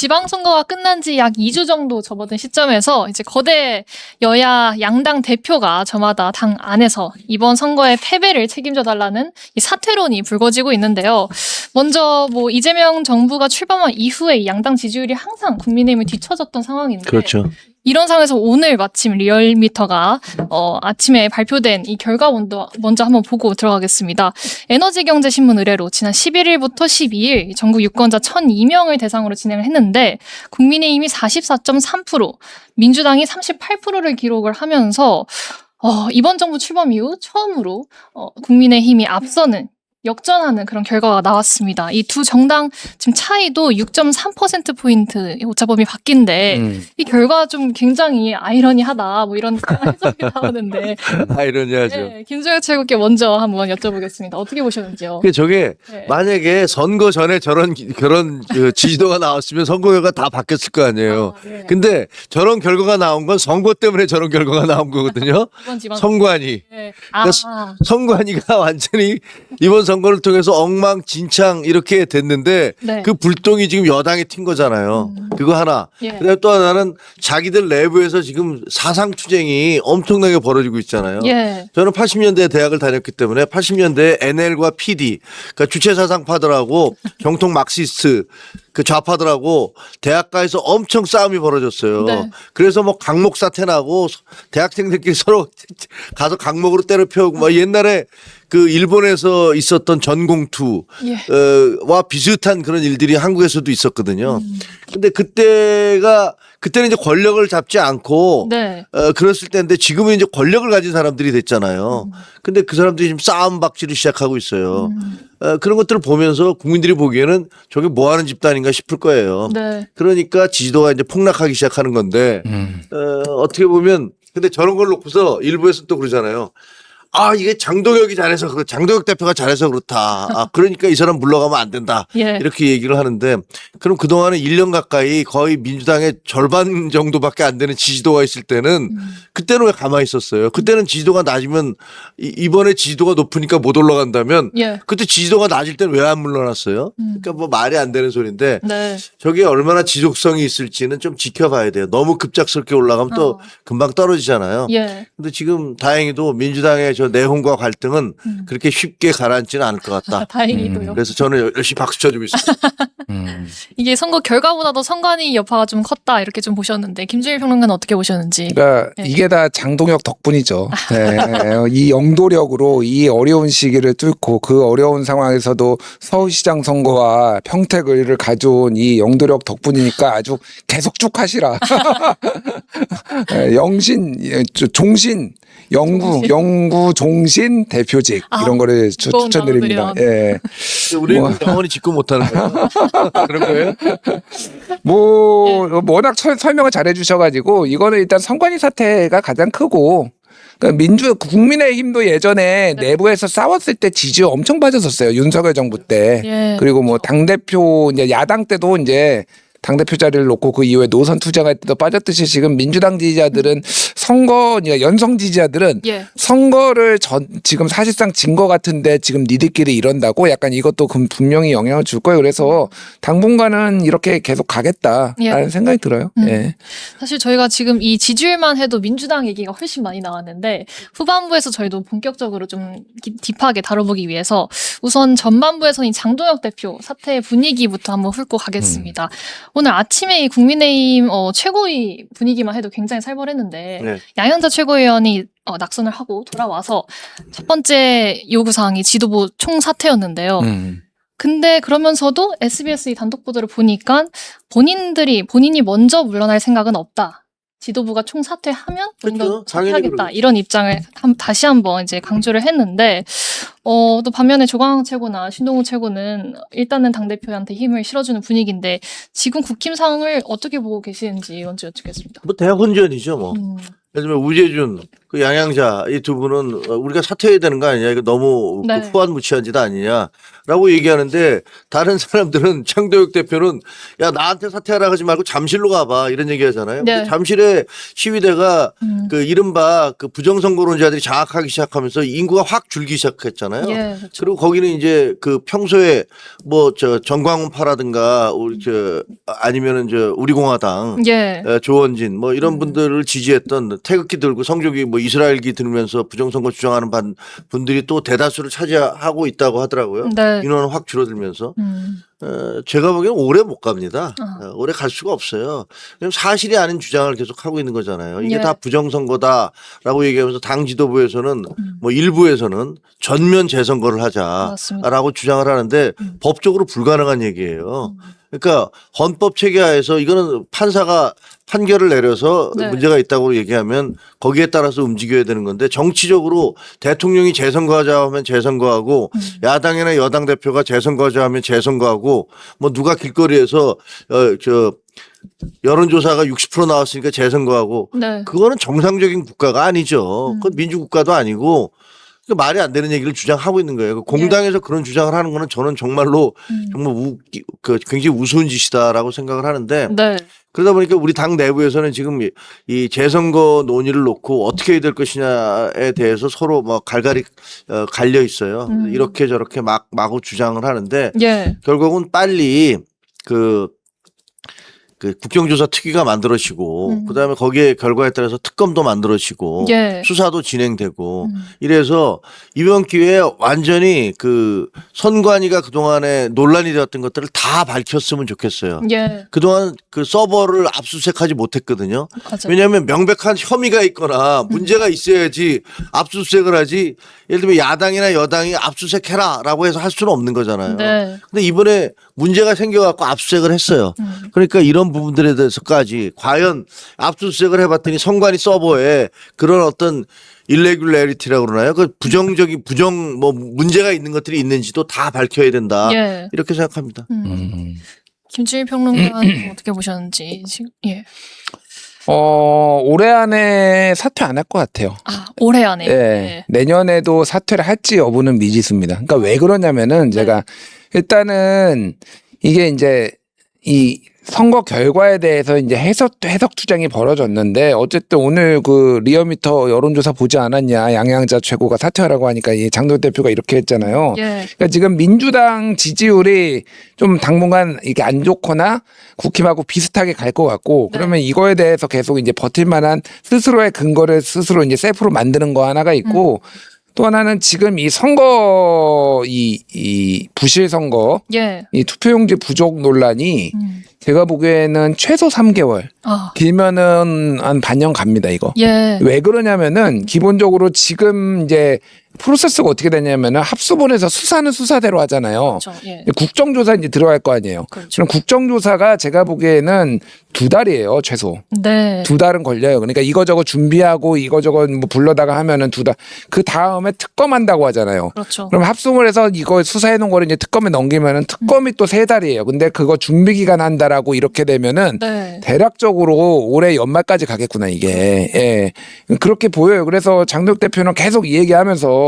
지방선거가 끝난 지 약 2주 정도 접어든 시점에서 이제 거대 여야 양당 대표가 저마다 당 안에서 이번 선거의 패배를 책임져 달라는 이 사퇴론이 불거지고 있는데요. 먼저 뭐 이재명 정부가 출범한 이후에 이 양당 지지율이 항상 국민의힘을 뒤처졌던 상황인데 그렇죠. 이런 상황에서 오늘 마침 리얼미터가 아침에 발표된 이 결과 먼저 한번 보고 들어가겠습니다. 에너지경제신문 의뢰로 지난 11일부터 12일 전국 유권자 1,002명을 대상으로 진행을 했는데 국민의힘이 44.3%, 민주당이 38%를 기록을 하면서 이번 정부 출범 이후 처음으로 국민의힘이 앞서는 역전하는 그런 결과가 나왔습니다. 이 두 정당 지금 차이도 6.3%포인트 오차범위 바뀐데 이 결과 좀 굉장히 아이러니하다 뭐 이런 해석이 나오는데 아이러니하죠. 네, 김소영 최고께 먼저 한번 여쭤보겠습니다. 어떻게 보셨는지요? 저게 네. 만약에 선거 전에 저런 그 지지도가 나왔으면 선거 결과 다 바뀌었을 거 아니에요. 네. 근데 저런 결과가 나온 건 선거 때문에 저런 결과가 나온 거거든요. 이번 지방 선관위. 네. 그러니까 선관위가 완전히 이번 선거를 통해서 엉망진창 이렇게 됐는데 네. 그 불똥이 지금 여당에 튄 거잖아요. 그거 하나. 예. 그다음에 또 하나는 자기들 내부에서 지금 사상투쟁이 엄청나게 벌어지고 있잖아요. 예. 저는 80년대 대학을 다녔기 때문에 80년대 NL과 PD, 그러니까 주체사상파들하고 정통 마크시스트 그 좌파들하고 대학가에서 엄청 싸움이 벌어졌어요. 네. 그래서 뭐 강목 사태 나고 대학생들끼리 서로 가서 강목으로 때려 패우고 막 옛날에 그 일본에서 있었던 전공투와 비슷한 그런 일들이 한국에서도 있었거든요. 근데 그때는 이제 권력을 잡지 않고 네. 그랬을 때인데 지금은 이제 권력을 가진 사람들이 됐잖아요. 근데 그 사람들이 지금 싸움 박질을 시작하고 있어요. 그런 것들을 보면서 국민들이 보기에는 저게 뭐 하는 집단인가 싶을 거예요. 네. 그러니까 지지도가 이제 폭락하기 시작하는 건데 어떻게 보면 근데 저런 걸 놓고서 일부에서 또 그러잖아요. 아, 이게 장동혁이 잘해서 장동혁 대표가 잘해서 그렇다. 아, 그러니까 이 사람 물러가면 안 된다. 예. 이렇게 얘기를 하는데 그럼 그동안은 1년 가까이 거의 민주당의 절반 정도밖에 안 되는 지지도가 있을 때는 그때는 왜 가만히 있었어요? 그때는 지지도가 낮으면 이번에 지지도가 높으니까 못 올라간다면 예. 그때 지지도가 낮을 때는 왜 안 물러났어요? 그러니까 뭐 말이 안 되는 소리인데 네. 저게 얼마나 지속성이 있을지는 좀 지켜봐야 돼요. 너무 급작스럽게 올라가면 또 금방 떨어지잖아요. 예. 근데 지금 다행히도 민주당의 저 내홍과 갈등은 그렇게 쉽게 가라앉지는 않을 것 같다. 다행히도요. 그래서 저는 열심히 박수 쳐주고 있습니다. 이게 선거 결과보다도 선관위 여파가 좀 컸다 이렇게 좀 보셨는데 김준일 평론가는 어떻게 보셨는지. 그러니까 네. 이게 다 장동혁 덕분이죠. 네. 이 영도력으로 이 어려운 시기를 뚫고 그 어려운 상황에서도 서울시장 선거와 평택을 가져온 이 영도력 덕분이니까 아주 계속 쭉 하시라. 종신 영구 종신 대표직 이런 거를 무거운 추천드립니다. 단어들이요. 예. 우리는 영원히 짓고 못하는 거예요. 그런 거예요? 워낙 설명을 잘 해주셔가지고 이거는 일단 선관위 사태가 가장 크고. 그러니까 국민의힘도 예전에 내부에서 싸웠을 때 지지율 엄청 빠졌었어요. 윤석열 정부 때. 예. 그리고 뭐 당대표 이제 야당 때도 이제 당대표 자리를 놓고 그 이후에 노선 투쟁할 때도 빠졌듯이 지금 민주당 지지자들은 연성 지지자들은 예. 선거를 지금 사실상 진 것 같은데 지금 니들끼리 이런다고 약간 이것도 분명히 영향을 줄 거예요. 그래서 당분간은 이렇게 계속 가겠다라는 생각이 들어요. 예. 사실 저희가 지금 이 지지율만 해도 민주당 얘기가 훨씬 많이 나왔는데 후반부에서 저희도 본격적으로 좀 딥하게 다뤄보기 위해서 우선 전반부에서는 이 장동혁 대표 사태 분위기부터 한번 훑고 가겠습니다. 오늘 아침에 이 국민의힘 최고위 분위기만 해도 굉장히 살벌했는데 네. 양현자 최고위원이 낙선을 하고 돌아와서 첫 번째 요구사항이 지도부 총사퇴였는데요. 근데 그러면서도 SBS 이 단독 보도를 보니까 본인이 먼저 물러날 생각은 없다. 지도부가 총사퇴하면 그렇죠. 먼저 당연히 사퇴하겠다. 그러겠죠. 이런 입장을 다시 한번 이제 강조를 했는데 또 반면에 조광 최고나 신동우 최고는 일단은 당대표한테 힘을 실어주는 분위기인데 지금 국힘 상황을 어떻게 보고 계시는지 먼저 여쭙겠습니다. 뭐 대학 혼전이죠 뭐. 예를 들면 우재준 그 양양자 이 두 분은 우리가 사퇴해야 되는 거 아니냐, 이거 너무 네. 그 후한무치한 짓 아니냐라고 얘기하는데, 다른 사람들은 창도혁 대표는 야 나한테 사퇴하라 하지 말고 잠실로 가봐 이런 얘기하잖아요. 네. 근데 잠실의 시위대가 그 이른바 그 부정선거론자들이 장악하기 시작하면서 인구가 확 줄기 시작했잖아요. 예, 그렇죠. 그리고 거기는 이제 그 평소에 뭐 저 정광훈파라든가 우리 저 아니면은 저 우리공화당 예. 조원진 뭐 이런 분들을 지지했던, 태극기 들고 성조기 뭐 이스라엘기 들으면서 부정선거 주장하는 분들이 또 대다수를 차지하고 있다고 하더라고요. 네. 인원은 확 줄어들면서. 제가 보기에는 오래 못 갑니다. 오래 갈 수가 없어요. 왜냐면 사실이 아닌 주장을 계속 하고 있는 거잖아요. 이게 예. 다 부정선거다라고 얘기하면서 당 지도부에서는 뭐 일부에서는 전면 재선거를 하자라고 맞습니다. 주장을 하는데 법적으로 불가능한 얘기예요. 그러니까 헌법 체계하에서 이거는 판사가 판결을 내려서 네. 문제가 있다고 얘기하면 거기에 따라서 움직여야 되는 건데, 정치적으로 대통령이 재선거하자 하면 재선거하고 야당이나 여당 대표가 재선거하자 하면 재선거하고, 뭐 누가 길거리에서 저 여론조사가 60% 나왔으니까 재선거하고, 네. 그거는 정상적인 국가가 아니죠. 그건 민주국가도 아니고 말이 안 되는 얘기를 주장하고 있는 거예요. 공당에서 그런 주장을 하는 거는 저는 정말로 정말 굉장히 우스운 짓이다라고 생각을 하는데, 네. 그러다 보니까 우리 당 내부에서는 지금 이 재선거 논의를 놓고 어떻게 해야 될 것이냐에 대해서 서로 뭐 갈갈이 갈려 있어요. 이렇게 저렇게 마구 주장을 하는데, 예. 결국은 빨리 그 국정조사 특위가 만들어지고 그다음에 거기에 결과에 따라서 특검도 만들어지고 예. 수사도 진행되고 이래서 이번 기회에 완전히 그 선관위가 그동안에 논란이 되었던 것들을 다 밝혔으면 좋겠어요. 예. 그동안 그 서버를 압수수색하지 못했거든요. 맞아요. 왜냐하면 명백한 혐의가 있거나 문제가 있어야지 압수수색을 하지, 예를 들면 야당이나 여당이 압수수색해라라고 해서 할 수는 없는 거잖아요. 네. 근데 이번에 문제가 생겨갖고 압수수색을 했어요. 그러니까 이런 부분들에 대해서까지 과연 압수수색을 해봤더니 선관위 서버에 그런 어떤 irregularity라고 그러나요? 그 부정적인 뭐 문제가 있는 것들이 있는지도 다 밝혀야 된다. 예. 이렇게 생각합니다. 김주일 평론가는 어떻게 보셨는지 지금 예. 올해 안에 사퇴 안 할 것 같아요. 아, 올해 안에. 예. 예. 내년에도 사퇴를 할지 여부는 미지수입니다. 그러니까 왜 그러냐면은 제가 일단은 이게 이제 이 선거 결과에 대해서 이제 해석 투쟁이 벌어졌는데, 어쨌든 오늘 그 리얼미터 여론조사 보지 않았냐, 양양자 최고가 사퇴하라고 하니까 이 장도혁 대표가 이렇게 했잖아요. 예. 그러니까 지금 민주당 지지율이 좀 당분간 이게 안 좋거나 국힘하고 비슷하게 갈 것 같고, 네. 그러면 이거에 대해서 계속 이제 버틸 만한 스스로의 근거를 스스로 이제 셀프로 만드는 거 하나가 있고, 또 하나는 지금 이 선거 이 부실 선거 예. 이 투표용지 부족 논란이 제가 보기에는 최소 3개월, 아. 길면은 한 반년 갑니다, 이거. 예. 왜 그러냐면은 기본적으로 지금 이제 프로세스가 어떻게 되냐면은 합수본에서 수사는 수사대로 하잖아요. 그렇죠. 예. 국정조사 이제 들어갈 거 아니에요. 그렇죠. 그럼 국정조사가 제가 보기에는 2달이에요, 최소. 네. 2달은 걸려요. 그러니까 이거저거 준비하고 이거저거 뭐 불러다가 하면은 2달. 그 다음에 특검한다고 하잖아요. 그렇죠. 그럼 합성을 해서 이거 수사해 놓은 거를 이제 특검에 넘기면은 특검이 또 3달이에요. 근데 그거 준비 기간 한다라고 이렇게 되면은 네. 대략적으로 올해 연말까지 가겠구나, 이게. 예. 그렇게 보여요. 그래서 장도혁 대표는 계속 이 얘기하면서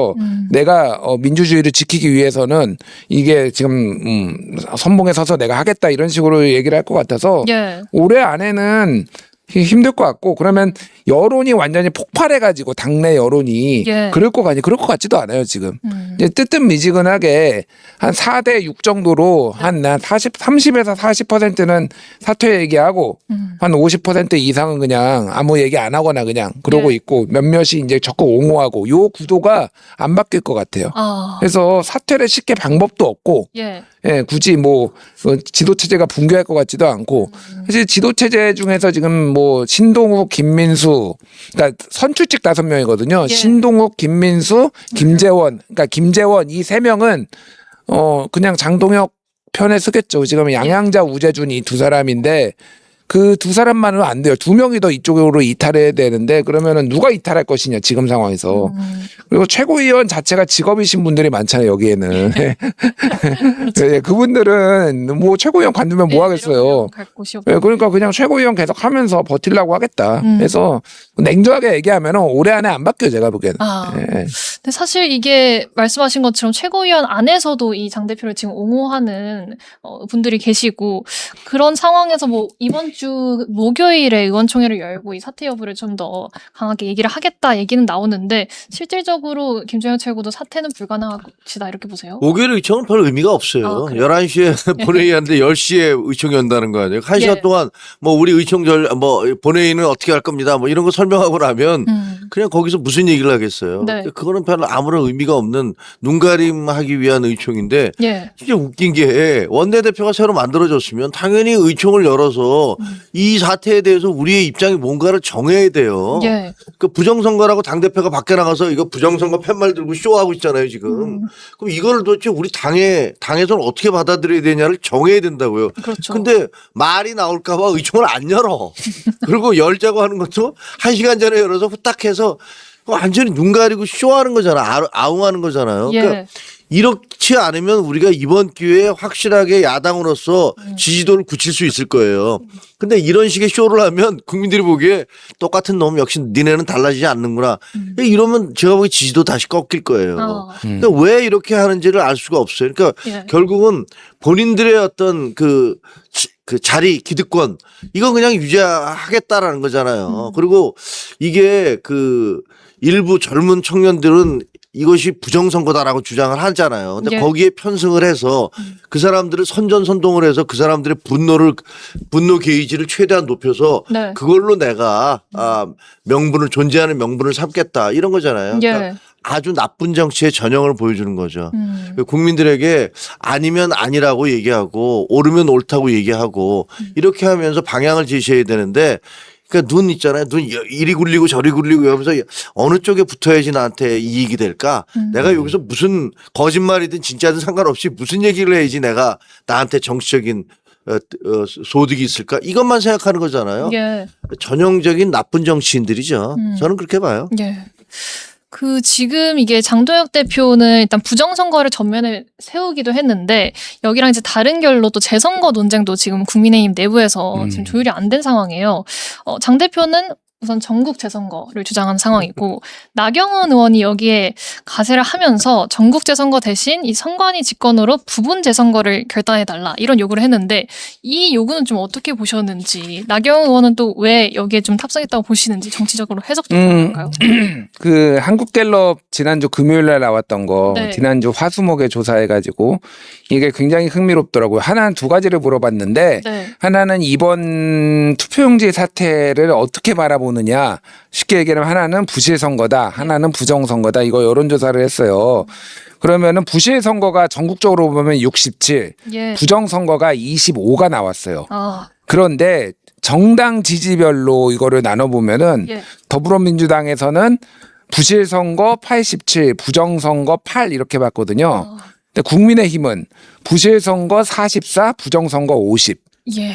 내가 민주주의를 지키기 위해서는 이게 지금 선봉에 서서 내가 하겠다 이런 식으로 얘기를 할 것 같아서 예. 올해 안에는 힘들 것 같고, 그러면 여론이 완전히 폭발해가지고 당내 여론이 예. 그럴 것 같지도 않아요 지금. 이제 뜨뜻미지근하게 한 4대 6 정도로 한 30에서 40%는 사퇴 얘기하고 한 50% 이상은 그냥 아무 얘기 안 하거나 그냥 그러고 예. 있고, 몇몇이 이제 적극 옹호하고, 요 구도가 안 바뀔 것 같아요. 아. 그래서 사퇴를 쉽게 방법도 없고, 예. 예, 굳이 뭐 지도 체제가 붕괴할 것 같지도 않고, 사실 지도 체제 중에서 지금 뭐 신동욱, 김민수, 그러니까 선출직 5명이거든요. 예. 신동욱, 김민수, 김재원, 그러니까 김재원 이 3명은 그냥 장동혁 편에 서겠죠. 지금 양양자, 우재준 이 2 사람인데, 그 두 사람만은 안 돼요. 두 명이 더 이쪽으로 이탈해야 되는데 그러면은 누가 이탈할 것이냐 지금 상황에서. 그리고 최고위원 자체가 직업이신 분들이 많잖아요 여기에는. 네, 그분들은 뭐 최고위원 관두면 뭐 하겠어요. 갈 곳이 없고. 네, 그러니까 그냥 최고위원 계속 하면서 버틸라고 하겠다. 그래서 냉정하게 얘기하면은 올해 안에 안 바뀌어요 제가 보기에는. 아, 네. 근데 사실 이게 말씀하신 것처럼 최고위원 안에서도 이 장 대표를 지금 옹호하는 분들이 계시고 그런 상황에서 뭐 이번 주 목요일에 의원총회를 열고 이 사퇴 여부를 좀 더 강하게 얘기를 하겠다 얘기는 나오는데 실질적으로 김종현 최고도 사퇴는 불가능할 것이다 이렇게 보세요? 목요일 의총은 별 의미가 없어요. 아, 그래요? 11시에 본회의 하는데 10시에 의총이 온다는 거 아니에요. 1시간 예. 동안 뭐 우리 의총 뭐 본회의는 어떻게 할 겁니다. 뭐 이런 거 설명하고 나면 그냥 거기서 무슨 얘기를 하겠어요. 네. 그거는 별 아무런 의미가 없는 눈가림하기 위한 의총인데 예. 진짜 웃긴 게 원내대표가 새로 만들어졌으면 당연히 의총을 열어서 이 사태에 대해서 우리의 입장이 뭔가를 정해야 돼요. 예. 그 부정선거라고 당대표가 밖에 나가서 이거 부정선거 팻말 들고 쇼하고 있잖아요 지금. 그럼 이거를 도대체 우리 당에서는 어떻게 받아들여야 되냐를 정해야 된다고요. 그렇죠. 근데 말이 나올까 봐 의총을 안 열어. 그리고 열자고 하는 것도 1시간 전에 열어서 후딱 해서 완전히 눈 가리고 쇼하는 거잖아. 아웅하는 거잖아요. 예. 그러니까 이렇지 않으면 우리가 이번 기회에 확실하게 야당으로서 지지도를 굳힐 수 있을 거예요. 근데 이런 식의 쇼를 하면 국민들이 보기에 똑같은 놈 역시 니네는 달라지지 않는구나. 이러면 제가 보기에 지지도 다시 꺾일 거예요. 근데 왜 이렇게 하는지를 알 수가 없어요. 그러니까 예. 결국은 본인들의 어떤 그 자리 기득권 이거 그냥 유지하겠다라는 거잖아요. 그리고 이게 그 일부 젊은 청년들은 이것이 부정선거다라고 주장을 하잖아요. 근데 예. 거기에 편승을 해서 그 사람들을 선전선동을 해서 그 사람들의 분노 게이지를 최대한 높여서 네. 그걸로 내가 명분을 존재하는 명분을 삼겠다 이런 거잖아요. 예. 그러니까 아주 나쁜 정치의 전형을 보여주는 거죠. 국민들에게 아니면 아니라고 얘기하고 옳으면 옳다고 얘기하고 이렇게 하면서 방향을 제시해야 되는데 그러니까 눈 있잖아요. 눈 이리 굴리고 저리 굴리고 이러면서 어느 쪽에 붙어야지 나한테 이익이 될까? 내가 여기서 무슨 거짓말이든 진짜든 상관없이 무슨 얘기를 해야지 내가 나한테 정치적인 소득이 있을까? 이것만 생각하는 거잖아요. 예. 전형적인 나쁜 정치인들이죠. 저는 그렇게 봐요. 예. 지금 이게 장도혁 대표는 일단 부정선거를 전면에 세우기도 했는데 여기랑 이제 다른 결로 또 재선거 논쟁도 지금 국민의힘 내부에서 지금 조율이 안 된 상황이에요. 장 대표는 우선 전국 재선거를 주장한 상황이고 나경원 의원이 여기에 가세를 하면서 전국 재선거 대신 이 선관위 직권으로 부분 재선거를 결단해달라 이런 요구를 했는데 이 요구는 좀 어떻게 보셨는지 나경원 의원은 또 왜 여기에 좀 탑승했다고 보시는지 정치적으로 해석도 가능할까요? 그 한국갤럽 지난주 금요일날 나왔던 거 네. 지난주 화수목에 조사해가지고 이게 굉장히 흥미롭더라고요. 하나는 두 가지를 물어봤는데 네. 하나는 이번 투표용지 사태를 어떻게 바라보느냐 쉽게 얘기하면 하나는 부실 선거다 하나는 부정 선거다 이거 여론조사를 했어요. 그러면은 부실 선거가 전국적으로 보면 67 예. 부정 선거가 25가 나왔어요. 아, 그런데 정당 지지별로 이거를 나눠보면은 예. 더불어민주당에서는 부실 선거 87, 부정 선거 8 이렇게 봤거든요. 근데 국민의힘은 부실 선거 44, 부정 선거 50. 예.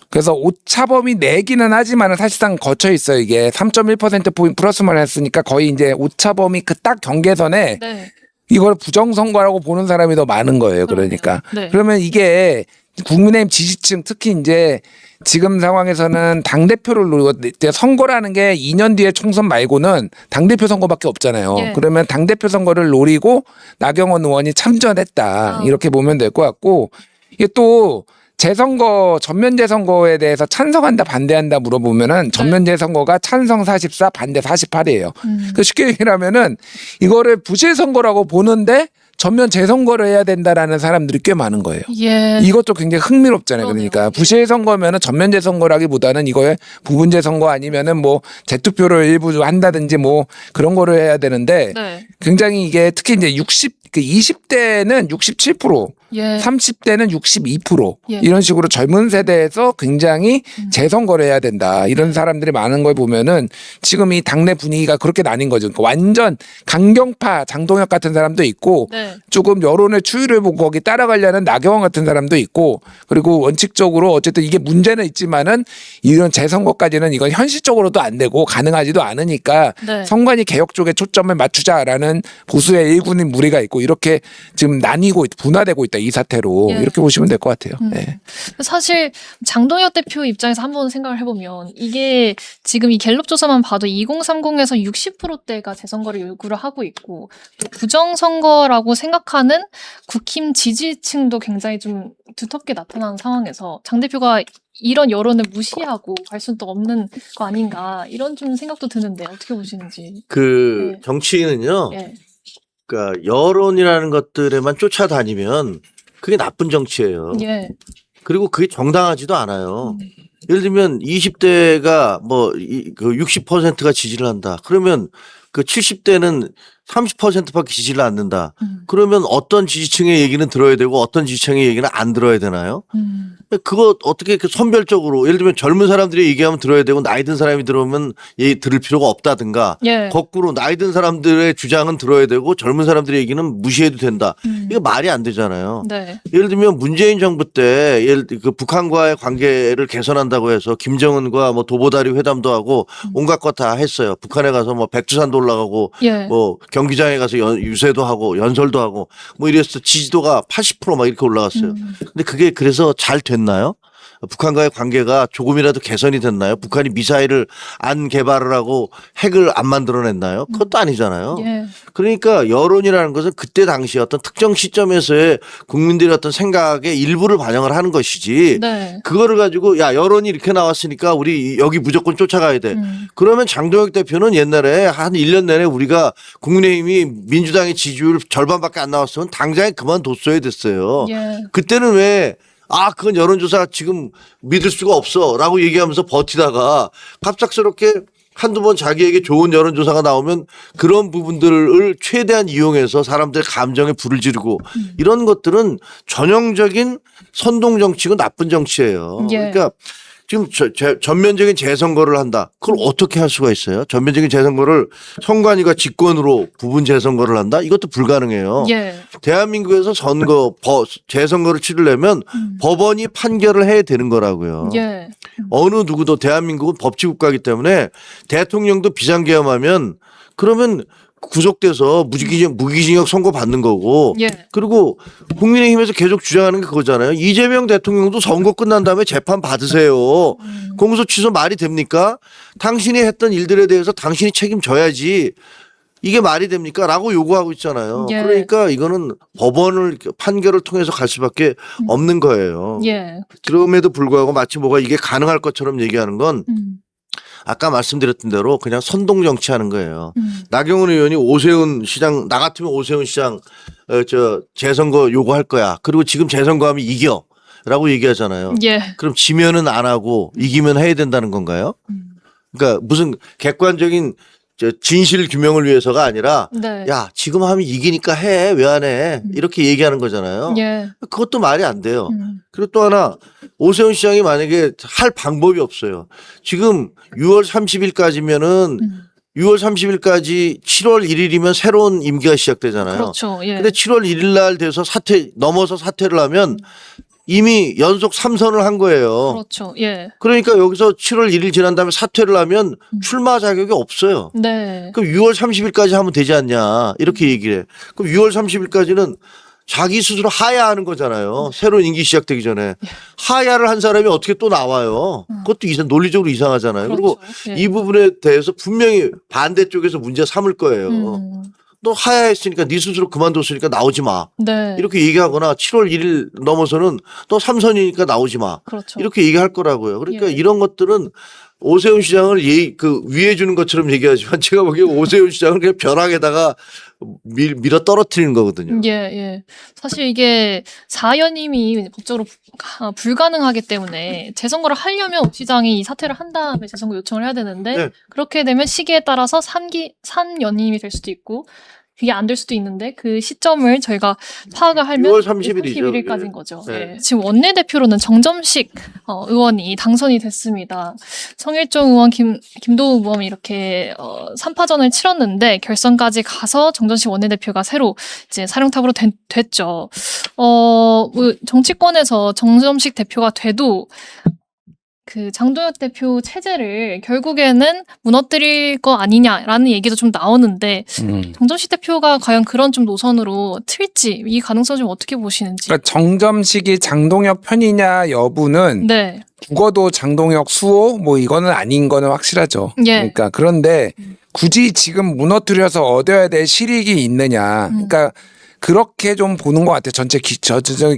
그래서 오차범위 내기는 하지만 사실상 거쳐 있어요. 이게 3.1%포인트 플러스만 했으니까 거의 이제 오차범위 그 딱 경계선에 네. 이걸 부정 선거라고 보는 사람이 더 많은 거예요. 그러니까. 네. 그러면 이게 국민의힘 지지층 특히 이제 지금 상황에서는 당대표를 노리고 선거라는 게 2년 뒤에 총선 말고는 당대표 선거밖에 없잖아요. 예. 그러면 당대표 선거를 노리고 나경원 의원이 참전했다. 이렇게 보면 될 것 같고 이게 또 재선거 전면 재선거에 대해서 찬성한다 반대한다 물어보면은 전면 재선거가 찬성 44 반대 48이에요. 그 쉽게 얘기하면은 이거를 부실 선거라고 보는데 전면 재선거를 해야 된다라는 사람들이 꽤 많은 거예요. 예. 이것도 굉장히 흥미롭잖아요. 그러네요. 그러니까 부실 선거면은 전면 재선거라기보다는 이거에 부분 재선거 아니면은 뭐 재투표를 일부 한다든지 뭐 그런 거를 해야 되는데 네. 굉장히 이게 특히 이제 20대는 67% 예. 30대는 62% 예. 이런 식으로 젊은 세대에서 굉장히 재선거를 해야 된다. 이런 사람들이 많은 걸 보면은 지금 이 당내 분위기가 그렇게 나뉜 거죠. 그러니까 완전 강경파 장동혁 같은 사람도 있고 네. 조금 여론의 추이를 보고 거기 따라가려는 나경원 같은 사람도 있고 그리고 원칙적으로 어쨌든 이게 문제는 있지만은 이런 재선거까지는 이건 현실적으로도 안 되고 가능하지도 않으니까 네. 선관위 개혁 쪽에 초점을 맞추자라는 보수의 일군인 무리가 있고 이렇게 지금 나뉘고 분화되고 있다 이 사태로 예. 이렇게 보시면 될 것 같아요. 네. 사실 장동혁 대표 입장에서 한번 생각을 해보면 이게 지금 이 갤럽 조사만 봐도 2030에서 60%대가 재선거를 요구를 하고 있고 또 부정선거라고 생각하는 국힘 지지층도 굉장히 좀 두텁게 나타나는 상황에서 장 대표가 이런 여론을 무시하고 갈 수도 없는 거 아닌가 이런 좀 생각도 드는데 어떻게 보시는지. 그 네. 정치인은요. 예. 그러니까 여론이라는 것들에만 쫓아다니면 그게 나쁜 정치예요. 예. 그리고 그게 정당하지도 않아요. 예를 들면 20대가 뭐 그 60%가 지지를 한다. 그러면 그 70대는 30%밖에 지지를 않는다. 그러면 어떤 지지층의 얘기는 들어야 되고 어떤 지지층의 얘기는 안 들어야 되나요? 그거 어떻게 그 선별적으로 예를 들면 젊은 사람들이 얘기하면 들어야 되고 나이 든 사람이 들어오면 얘기 들을 필요가 없다든가 예. 거꾸로 나이 든 사람들의 주장은 들어야 되고 젊은 사람들의 얘기는 무시해도 된다. 이거 말이 안 되잖아요. 네. 예를 들면 문재인 정부 때 그 북한과의 관계를 개선한다고 해서 김정은과 뭐 도보다리 회담도 하고 온갖 것 다 했어요. 북한에 가서 뭐 백두산도 올라가고 예. 뭐 경기장에 가서 유세도 하고 연설도 하고 뭐 이래서 지지도가 80%막 이렇게 올라갔어요. 근데 그게 그래서 잘 됐나요? 북한과의 관계가 조금이라도 개선이 됐나요? 북한이 미사일을 안 개발을 하고 핵을 안 만들어냈나요? 그것도 아니잖아요. 예. 그러니까 여론이라는 것은 그때 당시 어떤 특정 시점에서의 국민들의 어떤 생각의 일부를 반영을 하는 것이지 네. 그거를 가지고 야 여론이 이렇게 나왔으니까 우리 여기 무조건 쫓아가야 돼. 그러면 장동혁 대표는 옛날에 한 1년 내내 우리가 국민의힘이 민주당의 지지율 절반밖에 안 나왔으면 당장에 그만뒀어야 됐어요. 예. 그때는 왜 그건 여론조사 지금 믿을 수가 없어 라고 얘기하면서 버티다가 갑작스럽게 한두 번 자기에게 좋은 여론조사가 나오면 그런 부분들을 최대한 이용해서 사람들의 감정에 불을 지르고 이런 것들은 전형적인 선동 정치고 나쁜 정치예요. 예. 그러니까 지금 전면적인 재선거를 한다. 그걸 어떻게 할 수가 있어요? 전면적인 재선거를 선관위가 직권으로 부분 재선거를 한다? 이것도 불가능해요. 예. 대한민국에서 재선거를 치르려면 법원이 판결을 해야 되는 거라고요. 예. 어느 누구도 대한민국은 법치국가이기 때문에 대통령도 비상계엄하면 그러면 구속돼서 무기징역 선고 받는 거고 예. 그리고 국민의힘에서 계속 주장하는 게 그거잖아요. 이재명 대통령도 선거 끝난 다음에 재판 받으세요. 공소 취소 말이 됩니까? 당신이 했던 일들에 대해서 당신이 책임져야지. 이게 말이 됩니까? 라고 요구하고 있잖아요. 예. 그러니까 이거는 법원을 판결을 통해서 갈 수밖에 없는 거예요. 예. 그럼에도 불구하고 마치 뭐가 이게 가능할 것처럼 얘기하는 건 아까 말씀드렸던 대로 그냥 선동 정치하는 거예요. 나경원 의원이 오세훈 시장 나 같으면 오세훈 시장 재선거 요구할 거야. 그리고 지금 재선거하면 이겨라고 얘기하잖아요. 예. 그럼 지면은 안 하고 이기면 해야 된다는 건가요? 그러니까 무슨 객관적인 진실 규명을 위해서가 아니라 네. 야 지금 하면 이기니까 해 왜 안 해 이렇게 얘기하는 거잖아요. 예. 그것도 말이 안 돼요. 그리고 또 하나 오세훈 시장이 만약에 할 방법이 없어요. 지금 6월 30일까지면은 6월 30일까지 7월 1일이면 새로운 임기가 시작되잖아요. 그렇죠. 예. 근데 7월 1일 날 돼서 넘어서 사퇴를 하면 이미 연속 3선을 한 거예요. 그렇죠. 예. 그러니까 여기서 7월 1일 지난 다음에 사퇴를 하면 출마 자격이 없어요. 네. 그럼 6월 30일까지 하면 되지 않냐 이렇게 얘기를 해. 그럼 6월 30일까지는 자기 스스로 하야하는 거잖아요. 새로운 임기 시작되기 전에. 하야를 한 사람이 어떻게 또 나와요. 그것도 논리적으로 이상하잖아요. 그렇죠. 그리고 예. 이 부분에 대해서 분명히 반대쪽에서 문제 삼을 거예요. 너 하야했으니까 네 스스로 그만뒀으니까 나오지 마. 네. 이렇게 얘기하거나 7월 1일 넘어서는 너 3선이니까 나오지 마. 그렇죠. 이렇게 얘기할 거라고요. 그러니까 예. 이런 것들은 오세훈 시장을 위해 주는 것처럼 얘기하지만 제가 보기에 오세훈 시장을 그냥 벼락에다가 밀어 떨어뜨리는 거거든요. 예, 예. 사실 이게 사연임이 법적으로 불가능하기 때문에 재선거를 하려면 오 시장이 이 사퇴를 한 다음에 재선거 요청을 해야 되는데 네. 그렇게 되면 시기에 따라서 3연임이 될 수도 있고 그게 안 될 수도 있는데 그 시점을 저희가 파악을 하면 6월 30일이죠. 31일까지인 거죠. 네. 예. 지금 원내대표로는 정점식 의원이 당선이 됐습니다. 성일종 의원, 김도우 의원이 이렇게 3파전을 치렀는데 결선까지 가서 정점식 원내대표가 새로 이제 사령탑으로 됐죠. 뭐 정치권에서 정점식 대표가 돼도 그 장동혁 대표 체제를 결국에는 무너뜨릴 거 아니냐라는 얘기도 좀 나오는데 정점식 대표가 과연 그런 좀 노선으로 틀지 이 가능성 좀 어떻게 보시는지. 그러니까 정점식이 장동혁 편이냐 여부는 네. 죽어도 장동혁 수호 뭐 이거는 아닌 거는 확실하죠. 예. 그러니까 그런데 굳이 지금 무너뜨려서 얻어야 될 실익이 있느냐. 그러니까 그렇게 좀 보는 것 같아요. 전체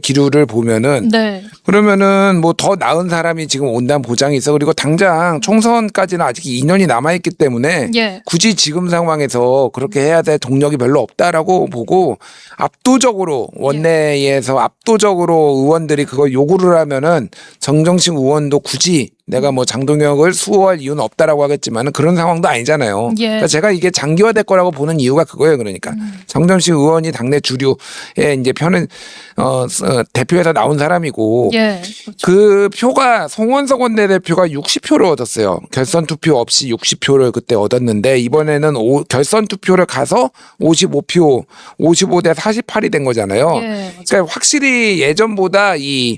기류를 보면은. 네. 그러면은 뭐 더 나은 사람이 지금 온다는 보장이 있어. 그리고 당장 총선까지는 아직 2년이 남아있기 때문에 예. 굳이 지금 상황에서 그렇게 해야 될 동력이 별로 없다라고 보고 압도적으로 원내에서 압도적으로 의원들이 그걸 요구를 하면은 정정식 의원도 굳이 내가 뭐 장동혁을 수호할 이유는 없다라고 하겠지만은 그런 상황도 아니잖아요. 예. 그러니까 제가 이게 장기화될 거라고 보는 이유가 그거예요. 그러니까 정정식 의원이 당내 주류의 이제 편은 대표에서 나온 사람이고 예. 그 표가 송원석 원내대표가 60표를 얻었어요. 결선 투표 없이 60표를 그때 얻었는데 이번에는 결선 투표를 가서 55표, 55대 48이 된 거잖아요. 예. 그러니까 확실히 예전보다 이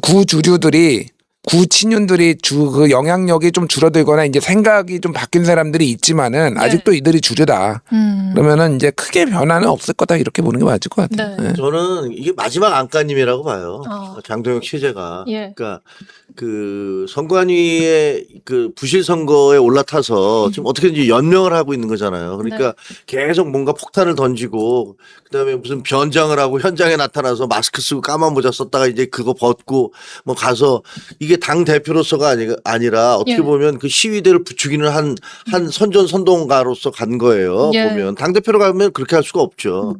구주류들이 구친윤들이 그 영향력이 좀 줄어들거나 이제 생각이 좀 바뀐 사람들이 있지만은 아직도 이들이 주류다. 그러면은 이제 크게 변화는 없을 거다 이렇게 보는 게 맞을 것 같아요. 네. 네. 저는 이게 마지막 안간힘이라고 봐요. 아. 장동혁 체제가. 예. 그러니까 그 선관위의 그 부실 선거에 올라타서 지금 어떻게든지 연명을 하고 있는 거잖아요. 그러니까 계속 뭔가 폭탄을 던지고 그다음에 무슨 변장을 하고 현장에 나타나서 마스크 쓰고 까만 모자 썼다가 이제 그거 벗고 뭐 가서 이게 당 대표로서가 아니라 어떻게 예. 보면 그 시위대를 부추기는 한 선전선동가로서 간 거예요. 예. 보면 당 대표로 가면 그렇게 할 수가 없죠.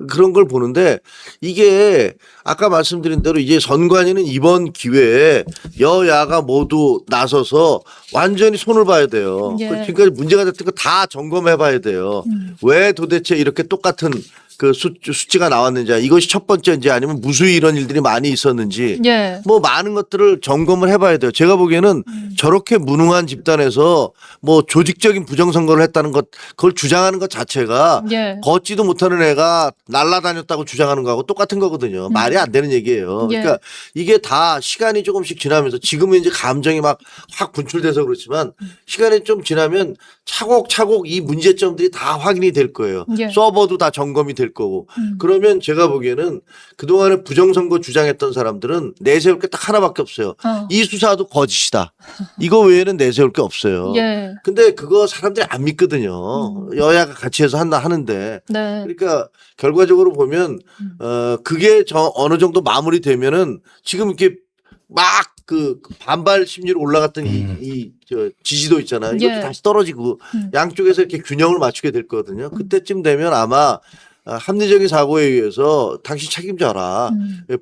그런 걸 보는데 이게 아까 말씀드린 대로 이제 선관위는 이번 기회에 여야가 모두 나서서 완전히 손을 봐야 돼요. 예. 지금까지 문제가 됐던 거 다 점검해 봐야 돼요. 왜 도대체 이렇게 똑같은 그 수치가 나왔는지 이것이 첫 번째인지 아니면 무수히 이런 일들이 많이 있었는지 예. 뭐 많은 것들을 점검을 해봐야 돼요. 제가 보기에는 저렇게 무능한 집단에서 뭐 조직적인 부정선거를 했다는 것 그걸 주장하는 것 자체가 예. 걷지도 못하는 애가 날라다녔다고 주장하는 거하고 똑같은 거거든요. 말이 안 되는 얘기예요. 예. 그러니까 이게 다 시간이 조금씩 지나면서 지금은 이제 감정이 막 확 분출돼서 그렇지만 시간이 좀 지나면 차곡차곡 이 문제점들이 다 확인이 될 거예요. 예. 서버도 다 점검이 될 거고. 그러면 제가 보기에는 그동안에 부정선거 주장했던 사람들은 내세울 게 딱 하나밖에 없어요. 이 수사도 거짓이다. 이거 외에는 내세울 게 없어요. 예. 근데 그거 사람들이 안 믿거든요. 여야가 같이 해서 하는데. 네. 그러니까 결과적으로 보면 그게 어느 정도 마무리되면은 지금 이렇게 막 그 반발 심리로 올라갔던 저 지지도 있잖아요. 이것도 예. 다시 떨어지고 양쪽에서 이렇게 균형을 맞추게 될 거거든요. 그때쯤 되면 아마 합리적인 사고에 의해서 당신 책임져라.